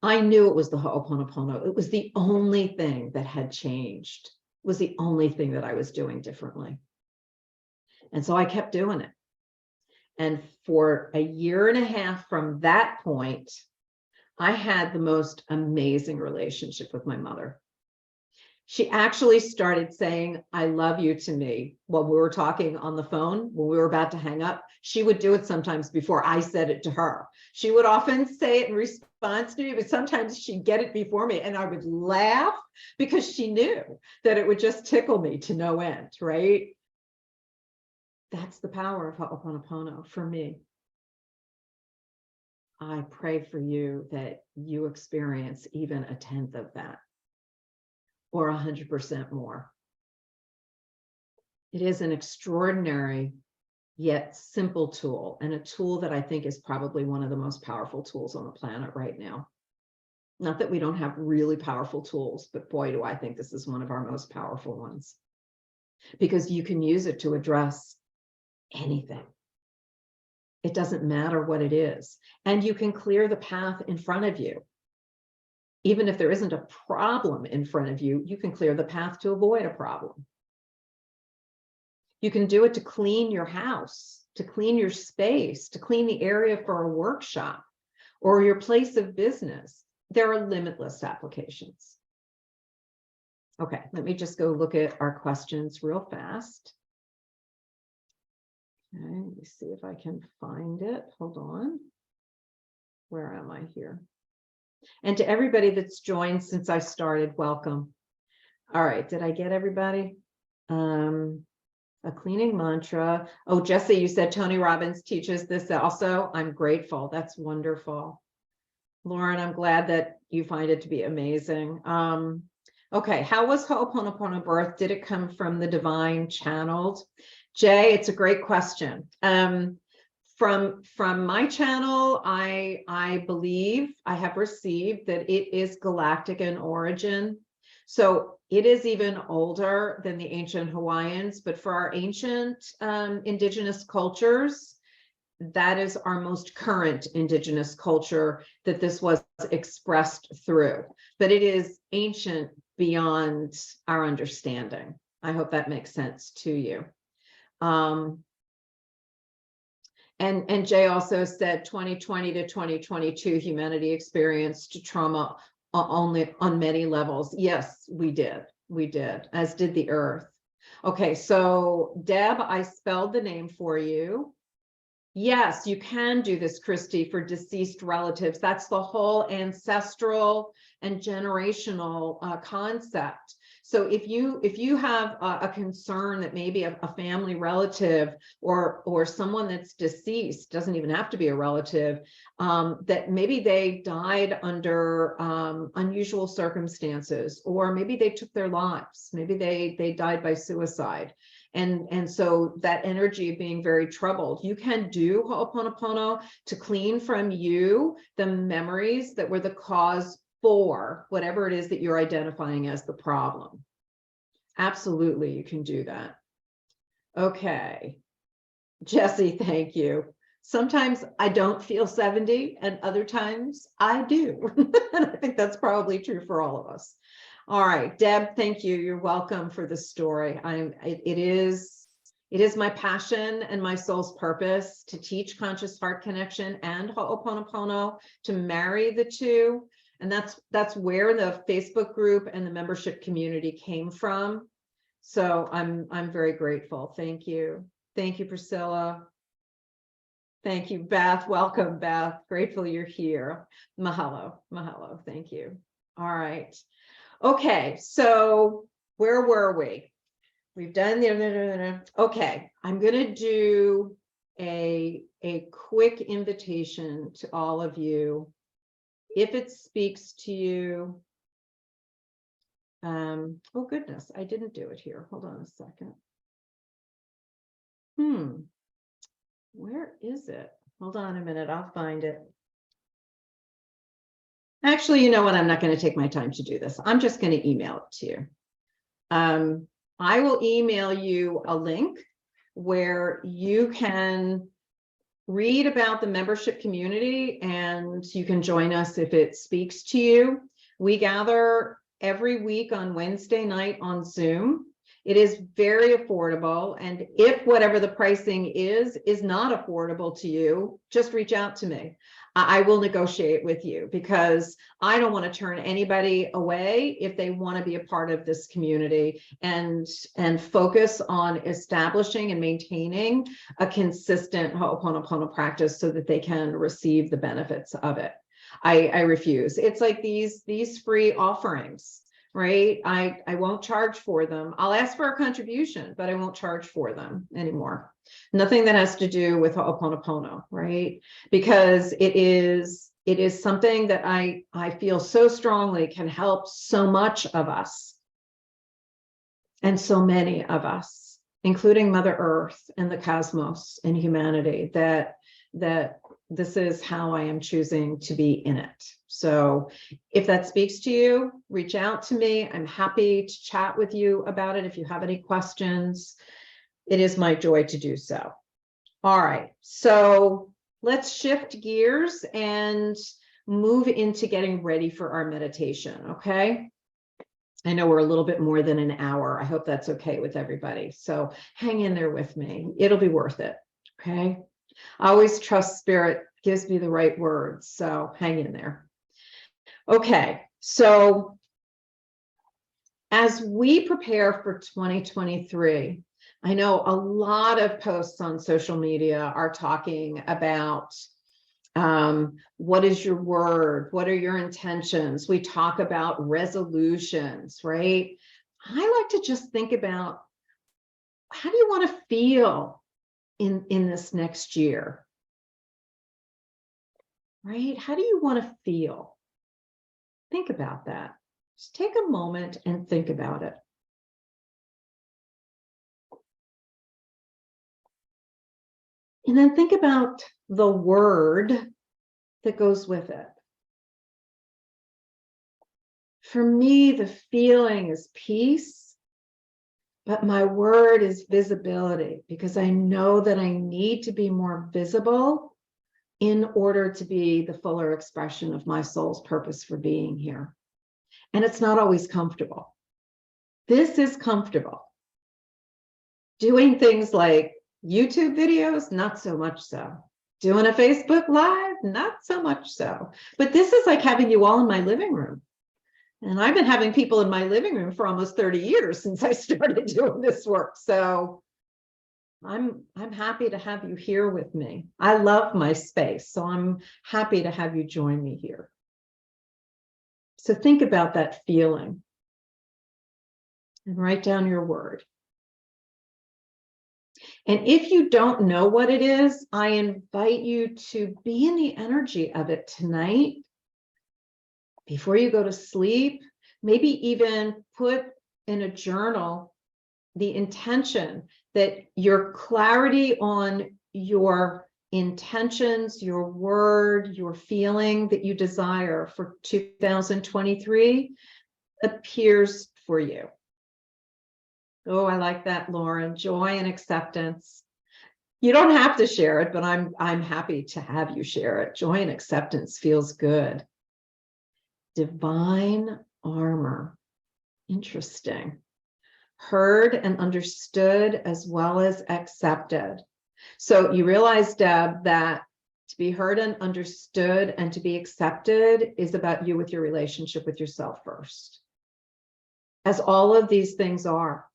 I knew it was the Ho'oponopono. It was the only thing that had changed. It was the only thing that I was doing differently. And so I kept doing it. And for a year and a half from that point, I had the most amazing relationship with my mother. She actually started saying, I love you to me while we were talking on the phone, when we were about to hang up. She would do it sometimes before I said it to her. She would often say it in response to me, but sometimes she'd get it before me, and I would laugh because she knew that it would just tickle me to no end, right? That's the power of Ho'oponopono for me. I pray for you that you experience even a tenth of that, or 100% more. It is an extraordinary yet simple tool, and a tool that I think is probably one of the most powerful tools on the planet right now. Not that we don't have really powerful tools, but boy, do I think this is one of our most powerful ones, because you can use it to address anything. It doesn't matter what it is, and you can clear the path in front of you. Even if there isn't a problem in front of you, you can clear the path to avoid a problem. You can do it to clean your house, to clean your space, to clean the area for a workshop or your place of business. There are limitless applications. Okay, let me just go look at our questions real fast. Okay, let me see if I can find it. Hold on. Where am I here? And to everybody that's joined since I started, welcome. All right, did I get everybody? A cleaning mantra. Oh, Jesse, you said Tony Robbins teaches this also. I'm grateful. That's wonderful. Lauren, I'm glad that you find it to be amazing. Okay, how was Ho'oponopono birth? Did it come from the divine channeled? Jay, it's a great question. From my channel, I believe I have received that it is galactic in origin. So it is even older than the ancient Hawaiians, but for our ancient indigenous cultures, that is our most current indigenous culture that this was expressed through. But it is ancient beyond our understanding. I hope that makes sense to you. And Jay also said 2020 to 2022, humanity experienced trauma only on many levels. Yes, we did, as did the earth. Okay, so Deb, I spelled the name for you. Yes, you can do this, Christy, for deceased relatives. That's the whole ancestral and generational concept. So if you have a concern that maybe a family relative or someone that's deceased, doesn't even have to be a relative, that maybe they died under unusual circumstances, or maybe they took their lives, maybe they died by suicide. And so that energy of being very troubled, you can do Ho'oponopono to clean from you the memories that were the cause for whatever it is that you're identifying as the problem. Absolutely, you can do that. Okay. Jesse, thank you. Sometimes I don't feel 70 and other times I do. And I think that's probably true for all of us. All right, Deb, thank you. You're welcome for the story. It is my passion and my soul's purpose to teach conscious heart connection and Ho'oponopono, to marry the two. And that's where the Facebook group and the membership community came from. So I'm very grateful. Thank you. Thank you, Priscilla. Thank you, Beth. Welcome, Beth. Grateful you're here. Mahalo. Mahalo. Thank you. All right. Okay, so where were we? We've done the, okay, I'm gonna do a quick invitation to all of you. If it speaks to you, oh goodness, I didn't do it here. Hold on a second. Where is it? Hold on a minute, I'll find it. Actually, you know what? I'm not going to take my time to do this. I'm just going to email it to you. I will email you a link where you can read about the membership community, and you can join us if it speaks to you. We gather every week on Wednesday night on Zoom. It is very affordable. And if whatever the pricing is not affordable to you, just reach out to me. I will negotiate with you, because I don't want to turn anybody away if they want to be a part of this community and focus on establishing and maintaining a consistent Ho'oponopono practice so that they can receive the benefits of it. I refuse. It's like these free offerings, right? I won't charge for them. I'll ask for a contribution, but I won't charge for them anymore. Nothing that has to do with Ho'oponopono, right? Because it is something that I feel so strongly can help so much of us, and so many of us, including Mother Earth and the cosmos and humanity, that this is how I am choosing to be in it. So if that speaks to you, reach out to me. I'm happy to chat with you about it if you have any questions. It is my joy to do so. All right, so let's shift gears and move into getting ready for our meditation, okay? I know we're a little bit more than an hour. I hope that's okay with everybody. So hang in there with me. It'll be worth it, okay? I always trust Spirit gives me the right words, so hang in there. Okay, so as we prepare for 2023, I know a lot of posts on social media are talking about what is your word? What are your intentions? We talk about resolutions, right? I like to just think about, how do you want to feel in this next year? Right? How do you want to feel? Think about that. Just take a moment and think about it. And then think about the word that goes with it. For me, the feeling is peace, but my word is visibility, because I know that I need to be more visible in order to be the fuller expression of my soul's purpose for being here. And it's not always comfortable. This is comfortable. Doing things like YouTube videos, not so much so. Doing a Facebook Live, not so much so. But this is like having you all in my living room. And I've been having people in my living room for almost 30 years since I started doing this work. So I'm happy to have you here with me. I love my space, so I'm happy to have you join me here. So think about that feeling and write down your word. And if you don't know what it is, I invite you to be in the energy of it tonight before you go to sleep. Maybe even put in a journal the intention that your clarity on your intentions, your word, your feeling that you desire for 2023 appears for you. Oh, I like that, Lauren. Joy and acceptance. You don't have to share it, but I'm happy to have you share it. Joy and acceptance feels good. Divine armor. Interesting. Heard and understood as well as accepted. So you realize, Deb, that to be heard and understood and to be accepted is about you with your relationship with yourself first. As all of these things are.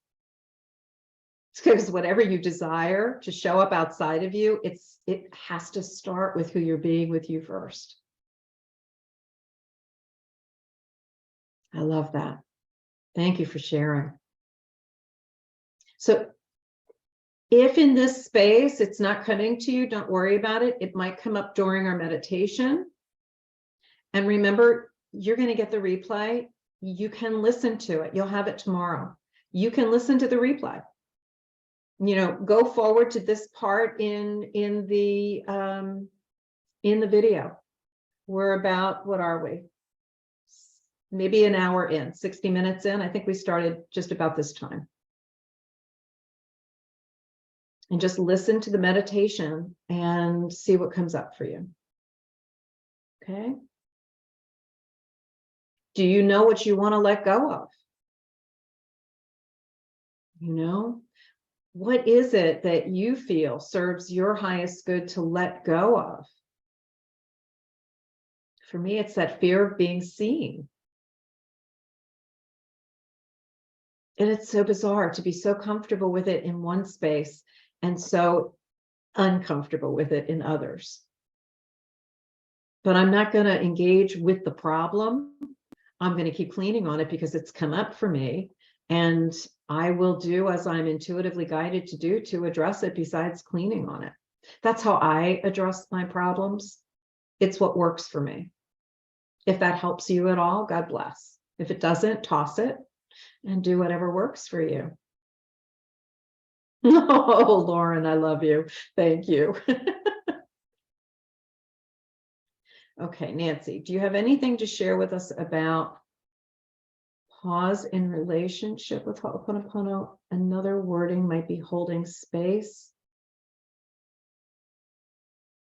Because whatever you desire to show up outside of you, it has to start with who you're being with you first. I love that. Thank you for sharing. So if in this space it's not coming to you, don't worry about it. It might come up during our meditation. And remember, you're going to get the replay. You can listen to it. You'll have it tomorrow. You can listen to the replay. You know, go forward to this part in the video. We're about, what are we? Maybe an hour in, 60 minutes in. I think we started just about this time. And just listen to the meditation and see what comes up for you. Okay? Do you know what you want to let go of? You know, what is it that you feel serves your highest good to let go of? For me, it's that fear of being seen. And it's so bizarre to be so comfortable with it in one space and so uncomfortable with it in others. But I'm not going to engage with the problem. I'm going to keep cleaning on it because it's come up for me. And I will do as I'm intuitively guided to do to address it besides cleaning on it. That's how I address my problems. It's what works for me. If that helps you at all, God bless. If it doesn't, toss it and do whatever works for you. Oh, Lauren, I love you. Thank you. Okay, Nancy, do you have anything to share with us about pause in relationship with Ho'oponopono? Another wording might be holding space.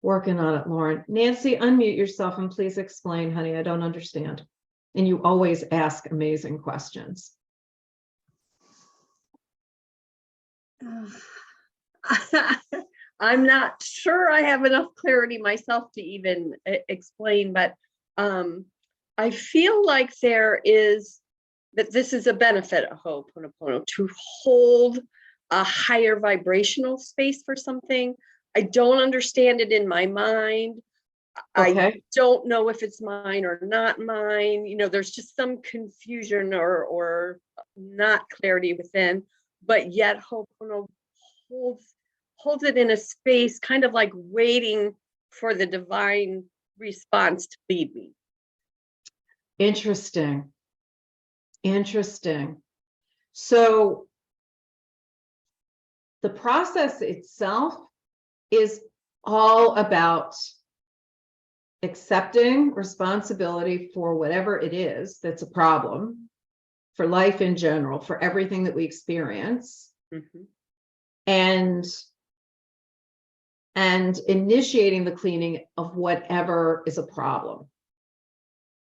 Working on it, Lauren. Nancy, unmute yourself and please explain, honey. I don't understand. And you always ask amazing questions. I'm not sure I have enough clarity myself to even explain, but I feel like this is a benefit of Ho'oponopono, to hold a higher vibrational space for something. I don't understand it in my mind. Okay. I don't know if it's mine or not mine. You know, there's just some confusion or not clarity within, but yet Ho'oponopono holds it in a space, kind of like waiting for the divine response to lead me. Interesting. Interesting. So the process itself is all about accepting responsibility for whatever it is that's a problem, for life in general, for everything that we experience, and initiating the cleaning of whatever is a problem,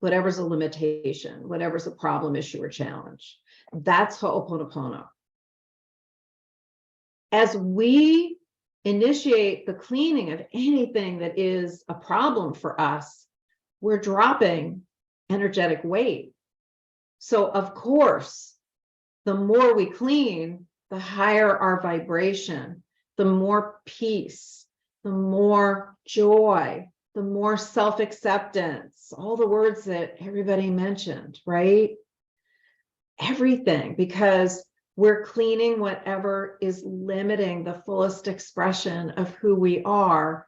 whatever's a limitation, whatever's a problem, issue, or challenge. That's Ho'oponopono. As we initiate the cleaning of anything that is a problem for us, we're dropping energetic weight. So of course, the more we clean, the higher our vibration, the more peace, the more joy, the more self-acceptance, all the words that everybody mentioned, right? Everything, because we're cleaning whatever is limiting the fullest expression of who we are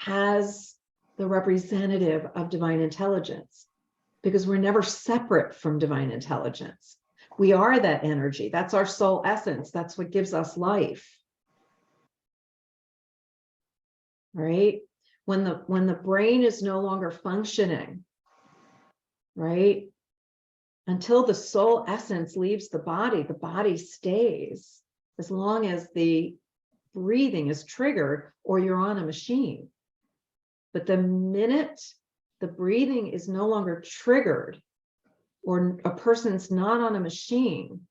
as the representative of divine intelligence, because we're never separate from divine intelligence. We are that energy. That's our soul essence. That's what gives us life. Right? When the brain is no longer functioning, right? Until the soul essence leaves the body stays as long as the breathing is triggered or you're on a machine. But the minute the breathing is no longer triggered or a person's not on a machine,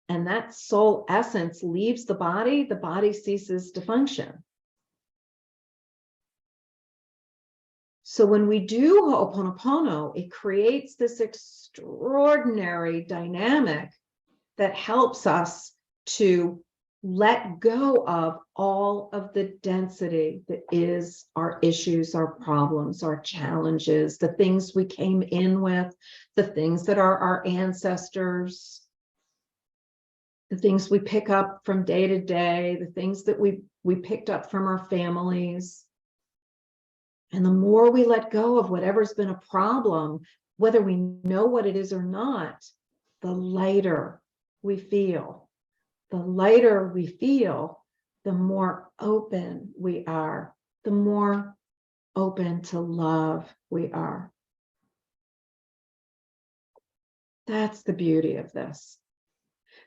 and that soul essence leaves the body ceases to function. So when we do Ho'oponopono, it creates this extraordinary dynamic that helps us to let go of all of the density that is our issues, our problems, our challenges, the things we came in with, the things that are our ancestors, the things we pick up from day to day, the things that we picked up from our families. And the more we let go of whatever's been a problem, whether we know what it is or not, the lighter we feel. The lighter we feel, the more open we are, the more open to love we are. That's the beauty of this.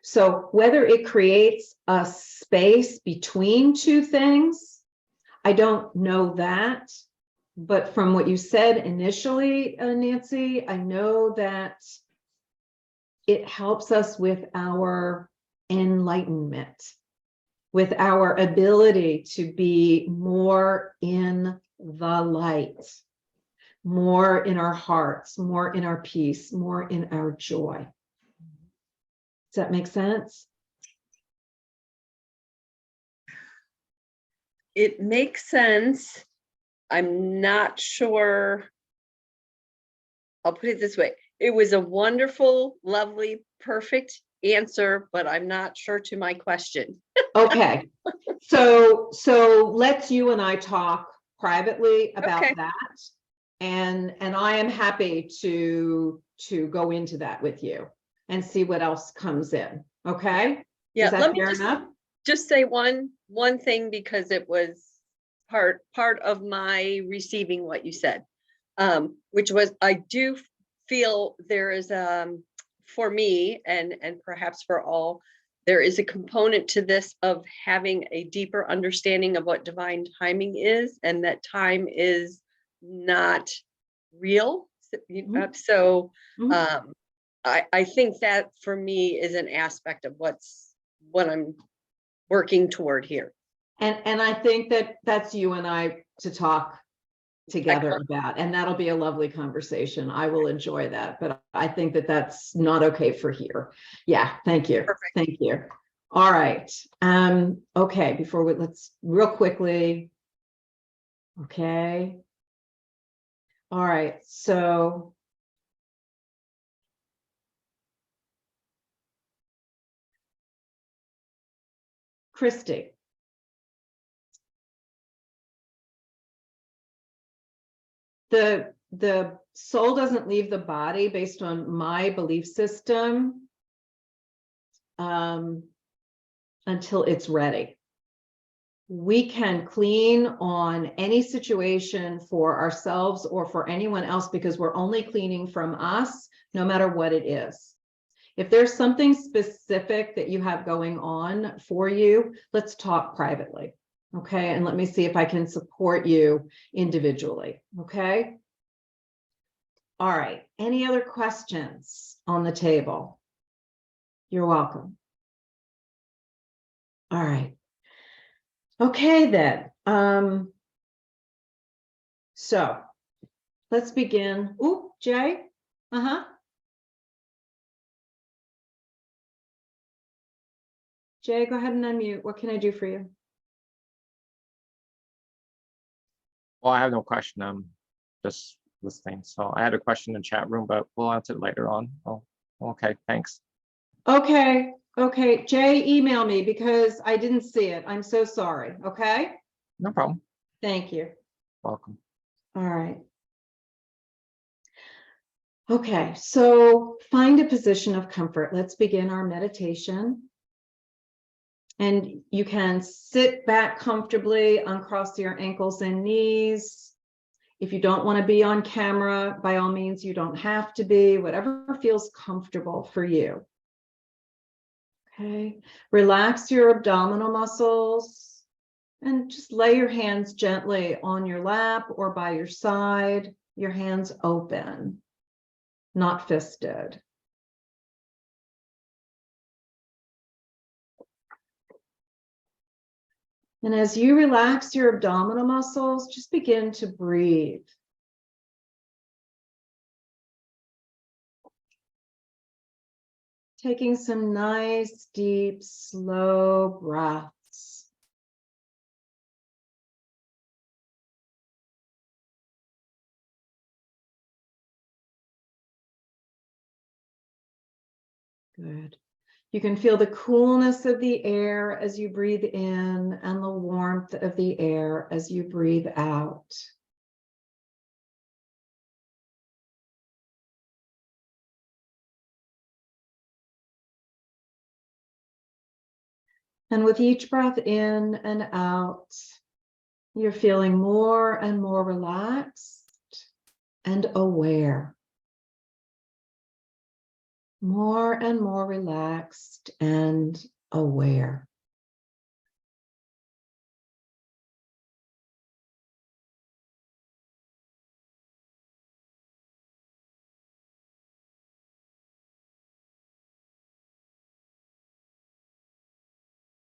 So whether it creates a space between two things, I don't know that. But from what you said initially, Nancy, I know that it helps us with our enlightenment, with our ability to be more in the light, more in our hearts, more in our peace, more in our joy. Does that make sense? It makes sense. I'm not sure. I'll put it this way. It was a wonderful, lovely, perfect answer, but I'm not sure to my question. Okay. So let's you and I talk privately about Okay. that. And I am happy to go into that with you and see what else comes in. Okay? Yeah, Is that let me fair enough? just say one thing, because it was part of my receiving what you said, which was, I do feel there is for me and perhaps for all, there is a component to this of having a deeper understanding of what divine timing is, and that time is not real. So Mhm. I think that for me is an aspect of what I'm working toward here. And I think that that's you and I to talk together Excellent. about, and that'll be a lovely conversation. I will enjoy that, but I think that that's not okay for here. Yeah, thank you. Perfect. Thank you. All right. Okay, before let's real quickly. Okay. All right. So Christy, the soul doesn't leave the body based on my belief system until it's ready. We can clean on any situation for ourselves or for anyone else because we're only cleaning from us, no matter what it is. If there's something specific that you have going on for you, let's talk privately. Okay. And let me see if I can support you individually. Okay. All right. Any other questions on the table? You're welcome. All right. Okay, then. So let's begin. Ooh, Jay. Uh-huh. Jay, go ahead and unmute. What can I do for you? Well, I have no question. Just listening. So I had a question in the chat room, but we'll answer it later on. Oh, okay. Thanks. Okay. Okay. Jay, email me because I didn't see it. I'm so sorry. Okay. No problem. Thank you. Welcome. All right. Okay. So find a position of comfort. Let's begin our meditation. And you can sit back comfortably, uncross your ankles and knees. If you don't want to be on camera, by all means, you don't have to be, whatever feels comfortable for you. Okay, relax your abdominal muscles and just lay your hands gently on your lap or by your side, your hands open, not fisted. And as you relax your abdominal muscles, just begin to breathe. Taking some nice, deep, slow breaths. Good. You can feel the coolness of the air as you breathe in and the warmth of the air as you breathe out. And with each breath in and out, you're feeling more and more relaxed and aware. more and more relaxed and aware.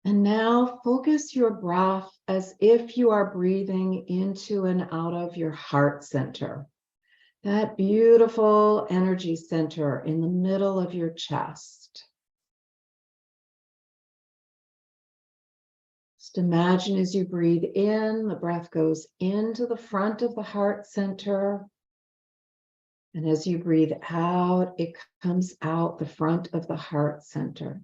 And now focus your breath as if you are breathing into and out of your heart center, that beautiful energy center in the middle of your chest. Just imagine as you breathe in, the breath goes into the front of the heart center. And as you breathe out, it comes out the front of the heart center.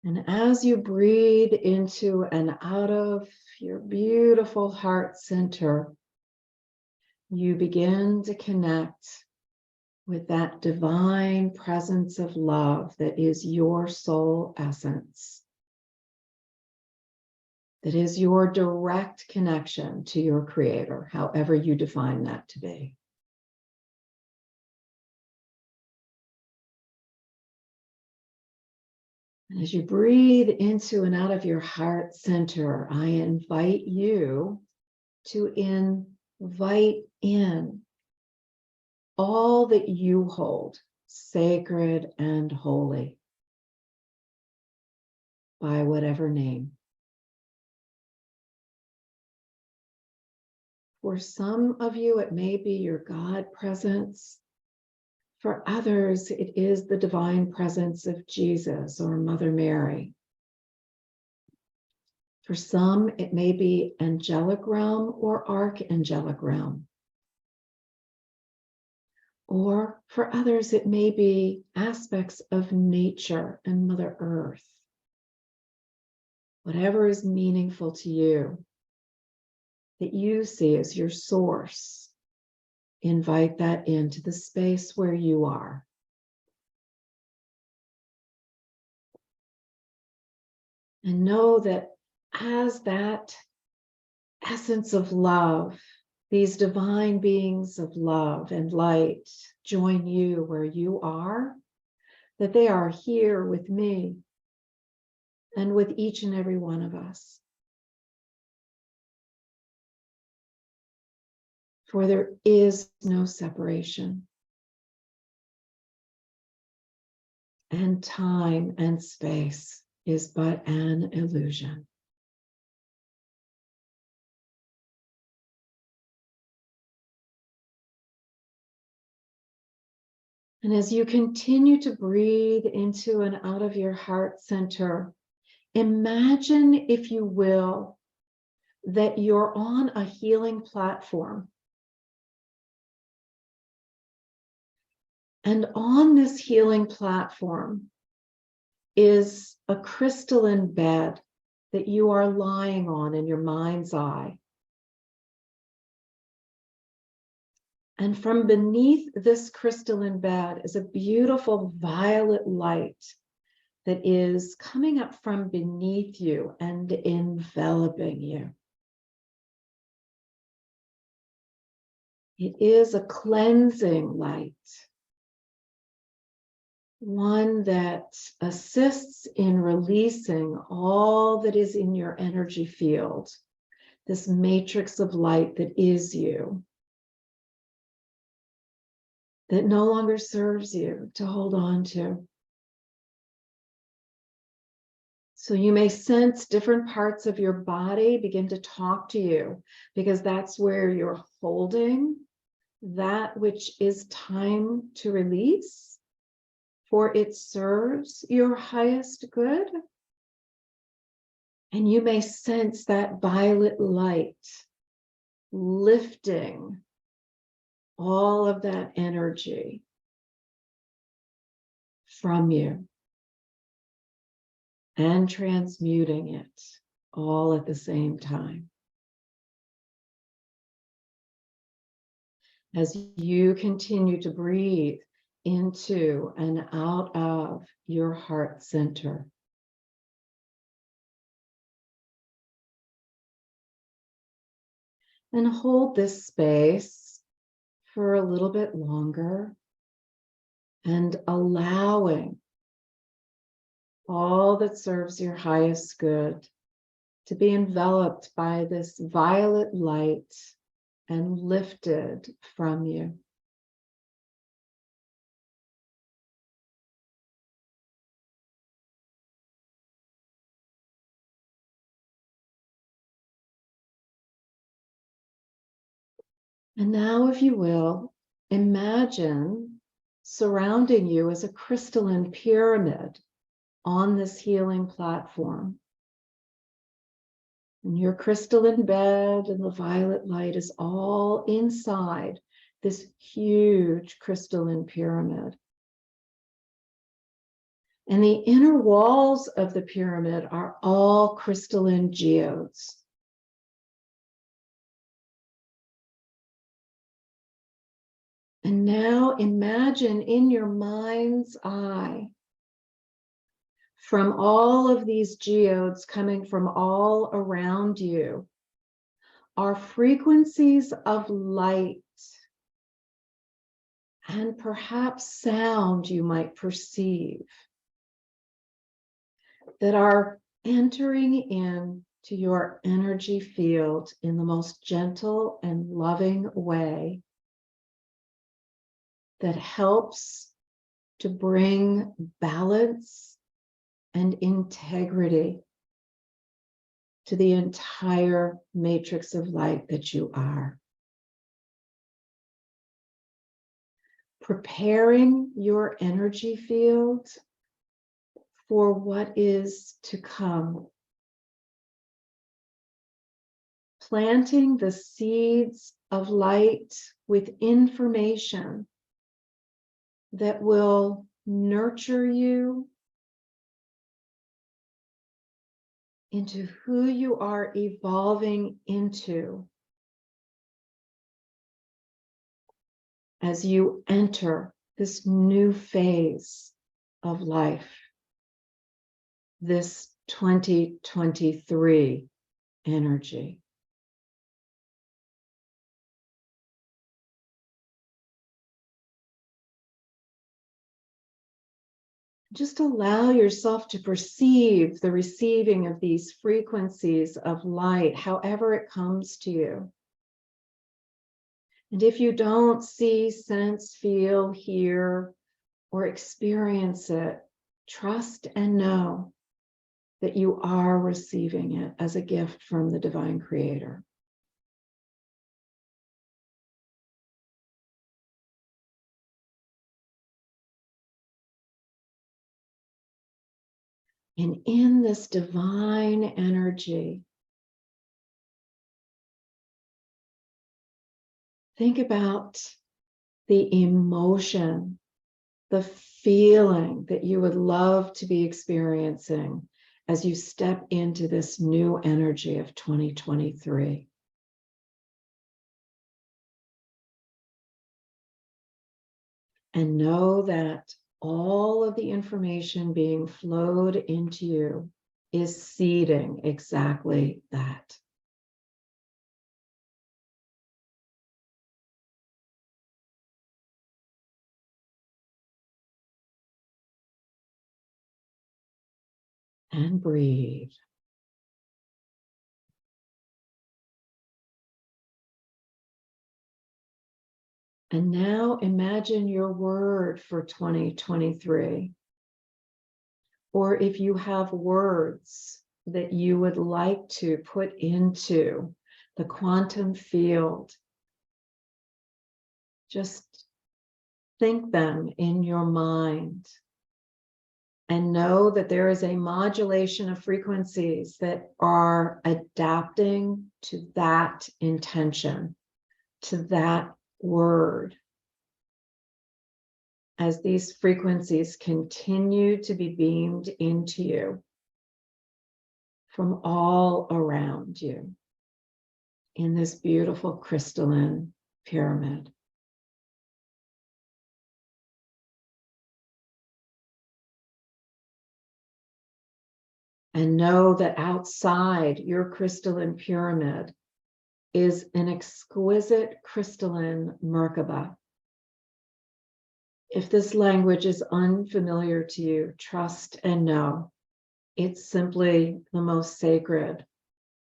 And as you breathe into and out of your beautiful heart center, you begin to connect with that divine presence of love that is your soul essence, that is your direct connection to your creator, however you define that to be. And as you breathe into and out of your heart center, I invite you to invite in all that you hold sacred and holy by whatever name. For some of you, it may be your God presence. For others, it is the divine presence of Jesus or Mother Mary. For some, it may be angelic realm or archangelic realm. Or for others, it may be aspects of nature and Mother Earth. Whatever is meaningful to you, that you see as your source, invite that into the space where you are. And know that as that essence of love, these divine beings of love and light join you where you are, that they are here with me and with each and every one of us. For there is no separation. And time and space is but an illusion. And as you continue to breathe into and out of your heart center, imagine, if you will, that you're on a healing platform. And on this healing platform is a crystalline bed that you are lying on in your mind's eye. And from beneath this crystalline bed is a beautiful violet light that is coming up from beneath you and enveloping you. It is a cleansing light, one that assists in releasing all that is in your energy field, this matrix of light that is you, that no longer serves you to hold on to. So you may sense different parts of your body begin to talk to you, because that's where you're holding that which is time to release, for it serves your highest good. And you may sense that violet light lifting all of that energy from you and transmuting it all at the same time. As you continue to breathe into and out of your heart center, and hold this space for a little bit longer and allowing all that serves your highest good to be enveloped by this violet light and lifted from you. And now, if you will, imagine surrounding you as a crystalline pyramid on this healing platform. And your crystalline bed and the violet light is all inside this huge crystalline pyramid. And the inner walls of the pyramid are all crystalline geodes. And now imagine in your mind's eye, from all of these geodes coming from all around you, are frequencies of light and perhaps sound you might perceive that are entering in to your energy field in the most gentle and loving way that helps to bring balance and integrity to the entire matrix of light that you are. Preparing your energy field for what is to come. Planting the seeds of light with information that will nurture you into who you are evolving into as you enter this new phase of life, this 2023 energy. Just allow yourself to perceive the receiving of these frequencies of light, however it comes to you. And if you don't see, sense, feel, hear, or experience it, trust and know that you are receiving it as a gift from the Divine Creator. And in this divine energy, think about the emotion, the feeling that you would love to be experiencing as you step into this new energy of 2023. And know that all of the information being flowed into you is seeding exactly that. And breathe. And now imagine your word for 2023. Or if you have words that you would like to put into the quantum field, just think them in your mind and know that there is a modulation of frequencies that are adapting to that intention, to that word. As these frequencies continue to be beamed into you from all around you in this beautiful crystalline pyramid. And know that outside your crystalline pyramid is an exquisite crystalline Merkaba. If this language is unfamiliar to you, trust and know it's simply the most sacred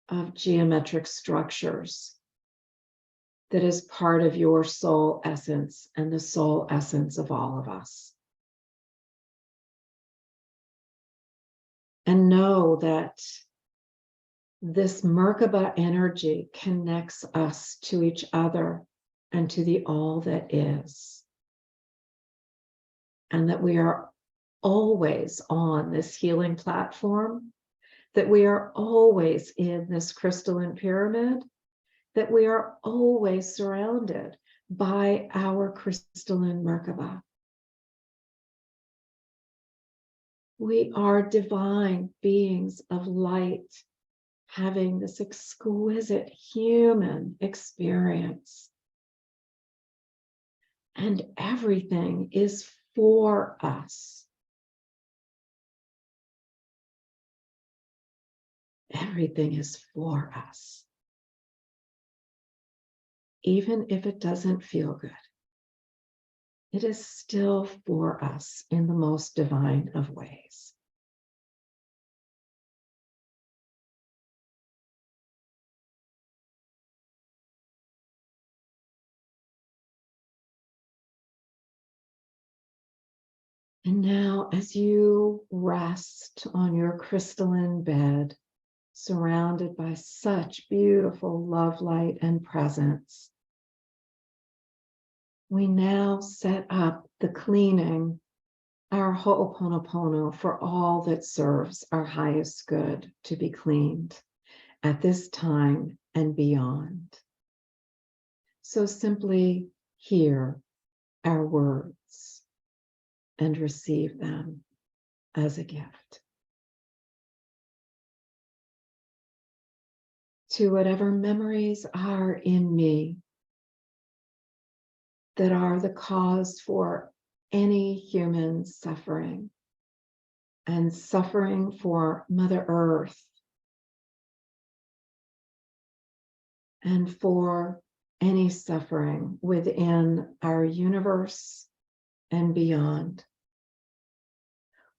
of geometric structures that is part of your soul essence and the soul essence of all of us. And know that this Merkaba energy connects us to each other and to the all that is. And that we are always on this healing platform, that we are always in this crystalline pyramid, that we are always surrounded by our crystalline Merkaba. We are divine beings of light, having this exquisite human experience. And everything is for us. Everything is for us. Even if it doesn't feel good, it is still for us in the most divine of ways. And now, as you rest on your crystalline bed, surrounded by such beautiful love, light, and presence, we now set up the cleaning, our ho'oponopono, for all that serves our highest good to be cleaned at this time and beyond. So simply hear our words and receive them as a gift. To whatever memories are in me that are the cause for any human suffering, and suffering for Mother Earth, and for any suffering within our universe and beyond,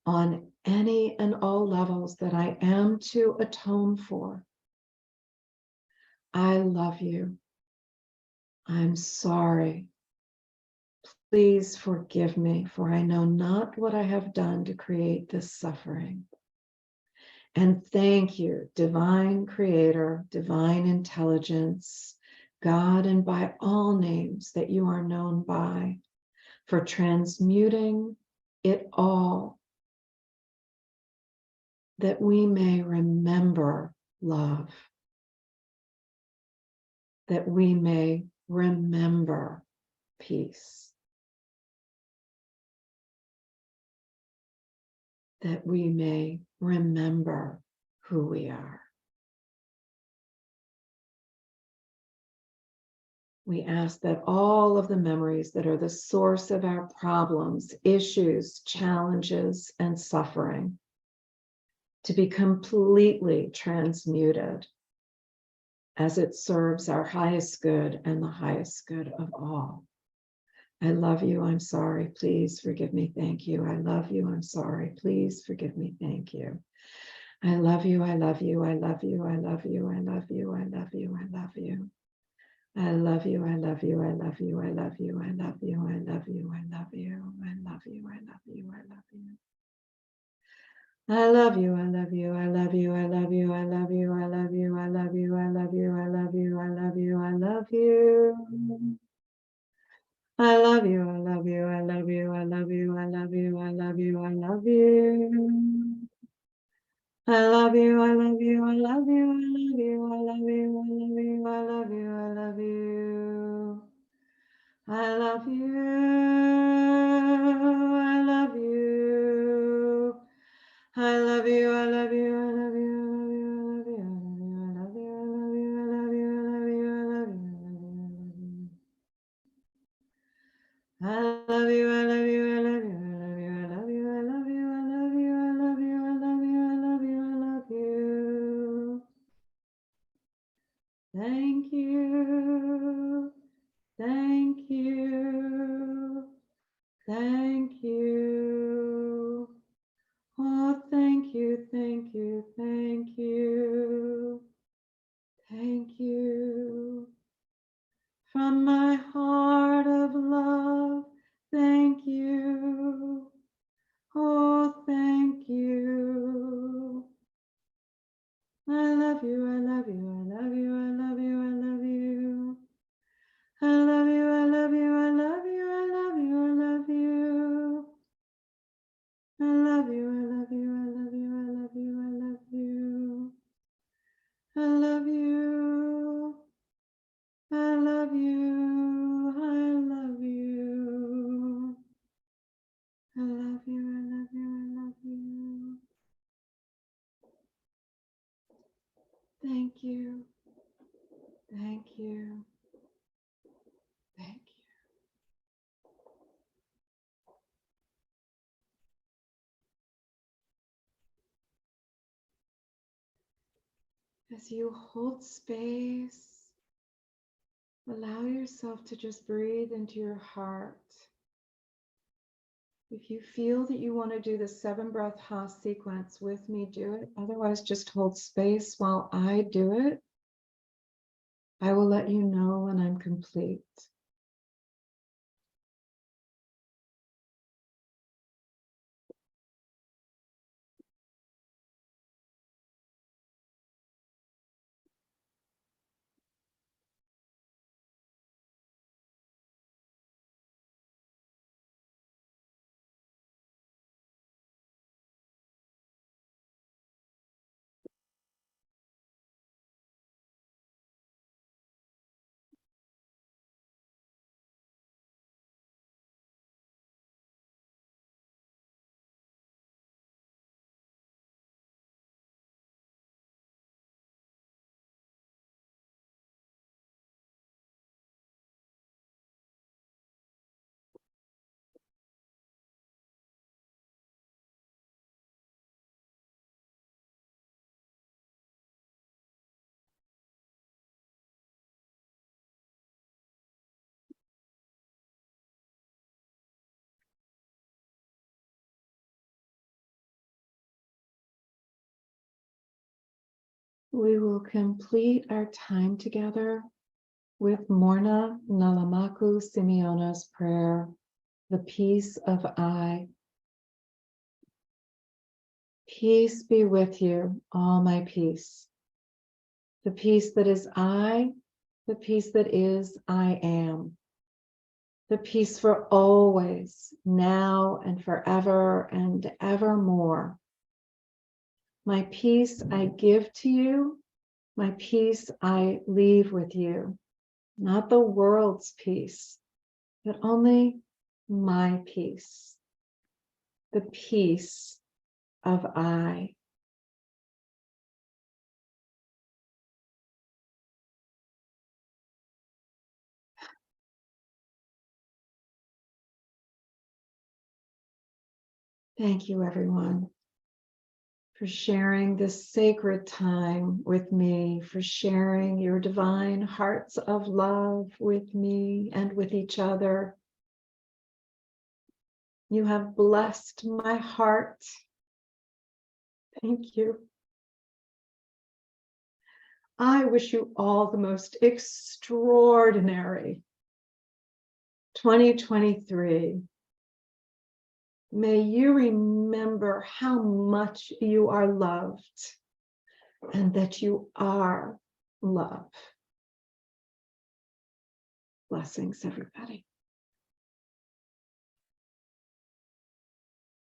on any and all levels that I am to atone for. I love you. I'm sorry. Please forgive me, for I know not what I have done to create this suffering. And thank you, divine creator, divine intelligence, God, and by all names that you are known by, for transmuting it all, that we may remember love, that we may remember peace, that we may remember who we are. We ask that all of the memories that are the source of our problems, issues, challenges, and suffering to be completely transmuted as it serves our highest good and the highest good of all. I love you, I'm sorry, please forgive me, thank you. I love you, I'm sorry, please forgive me, thank you. I love you, I love you, I love you, I love you, I love you, I love you, I love you. I love you, I love you, I love you, I love you, I love you, I love you, I love you, I love you, I love you, I love you. I love you, I love you, I love you, I love you, I love you, I love you, I love you, I love you, I love you, I love you, I love you. I love you, I love you, I love you, I love you, I love you, I love you, I love you. I love you, I love you, I love you, I love you, I love you, I love you, I love you, I love you. I love you, I love you. I love you, I love you, I love you, I love you, I love you, I love you, I love you, I love you, I love you, I love you. I love you, I love you, I love you, I love you, I love you, I love you, I love you, I love you, I love you, I love you, I love you. Thank you. you. Thank you. Thank you. Oh, thank you, thank you, thank you. Thank you. From my heart of love, thank you. Oh, thank you. I love you, I love you, I love you, I love you, I love you. I love you, I love you, I love you, I love you, I love you. I love you, I love you, I love you, I love you, I love you. I love you. I love you. I love you. I love you, I love you, I love you. Thank you. Thank you. Thank you. As you hold space, allow yourself to just breathe into your heart. If you feel that you want to do the 7-breath Ha sequence with me, do it. Otherwise, just hold space while I do it. I will let you know when I'm complete. We will complete our time together with Morna Nalamaku Simeona's prayer, the peace of I. Peace be with you, all my peace. The peace that is I, the peace that is I am. The peace for always, now and forever and evermore. My peace I give to you, my peace I leave with you. Not the world's peace, but only my peace. The peace of I. Thank you, everyone, for sharing this sacred time with me, for sharing your divine hearts of love with me and with each other. You have blessed my heart. Thank you. I wish you all the most extraordinary 2023. May you remember how much you are loved and that you are love. Blessings, everybody.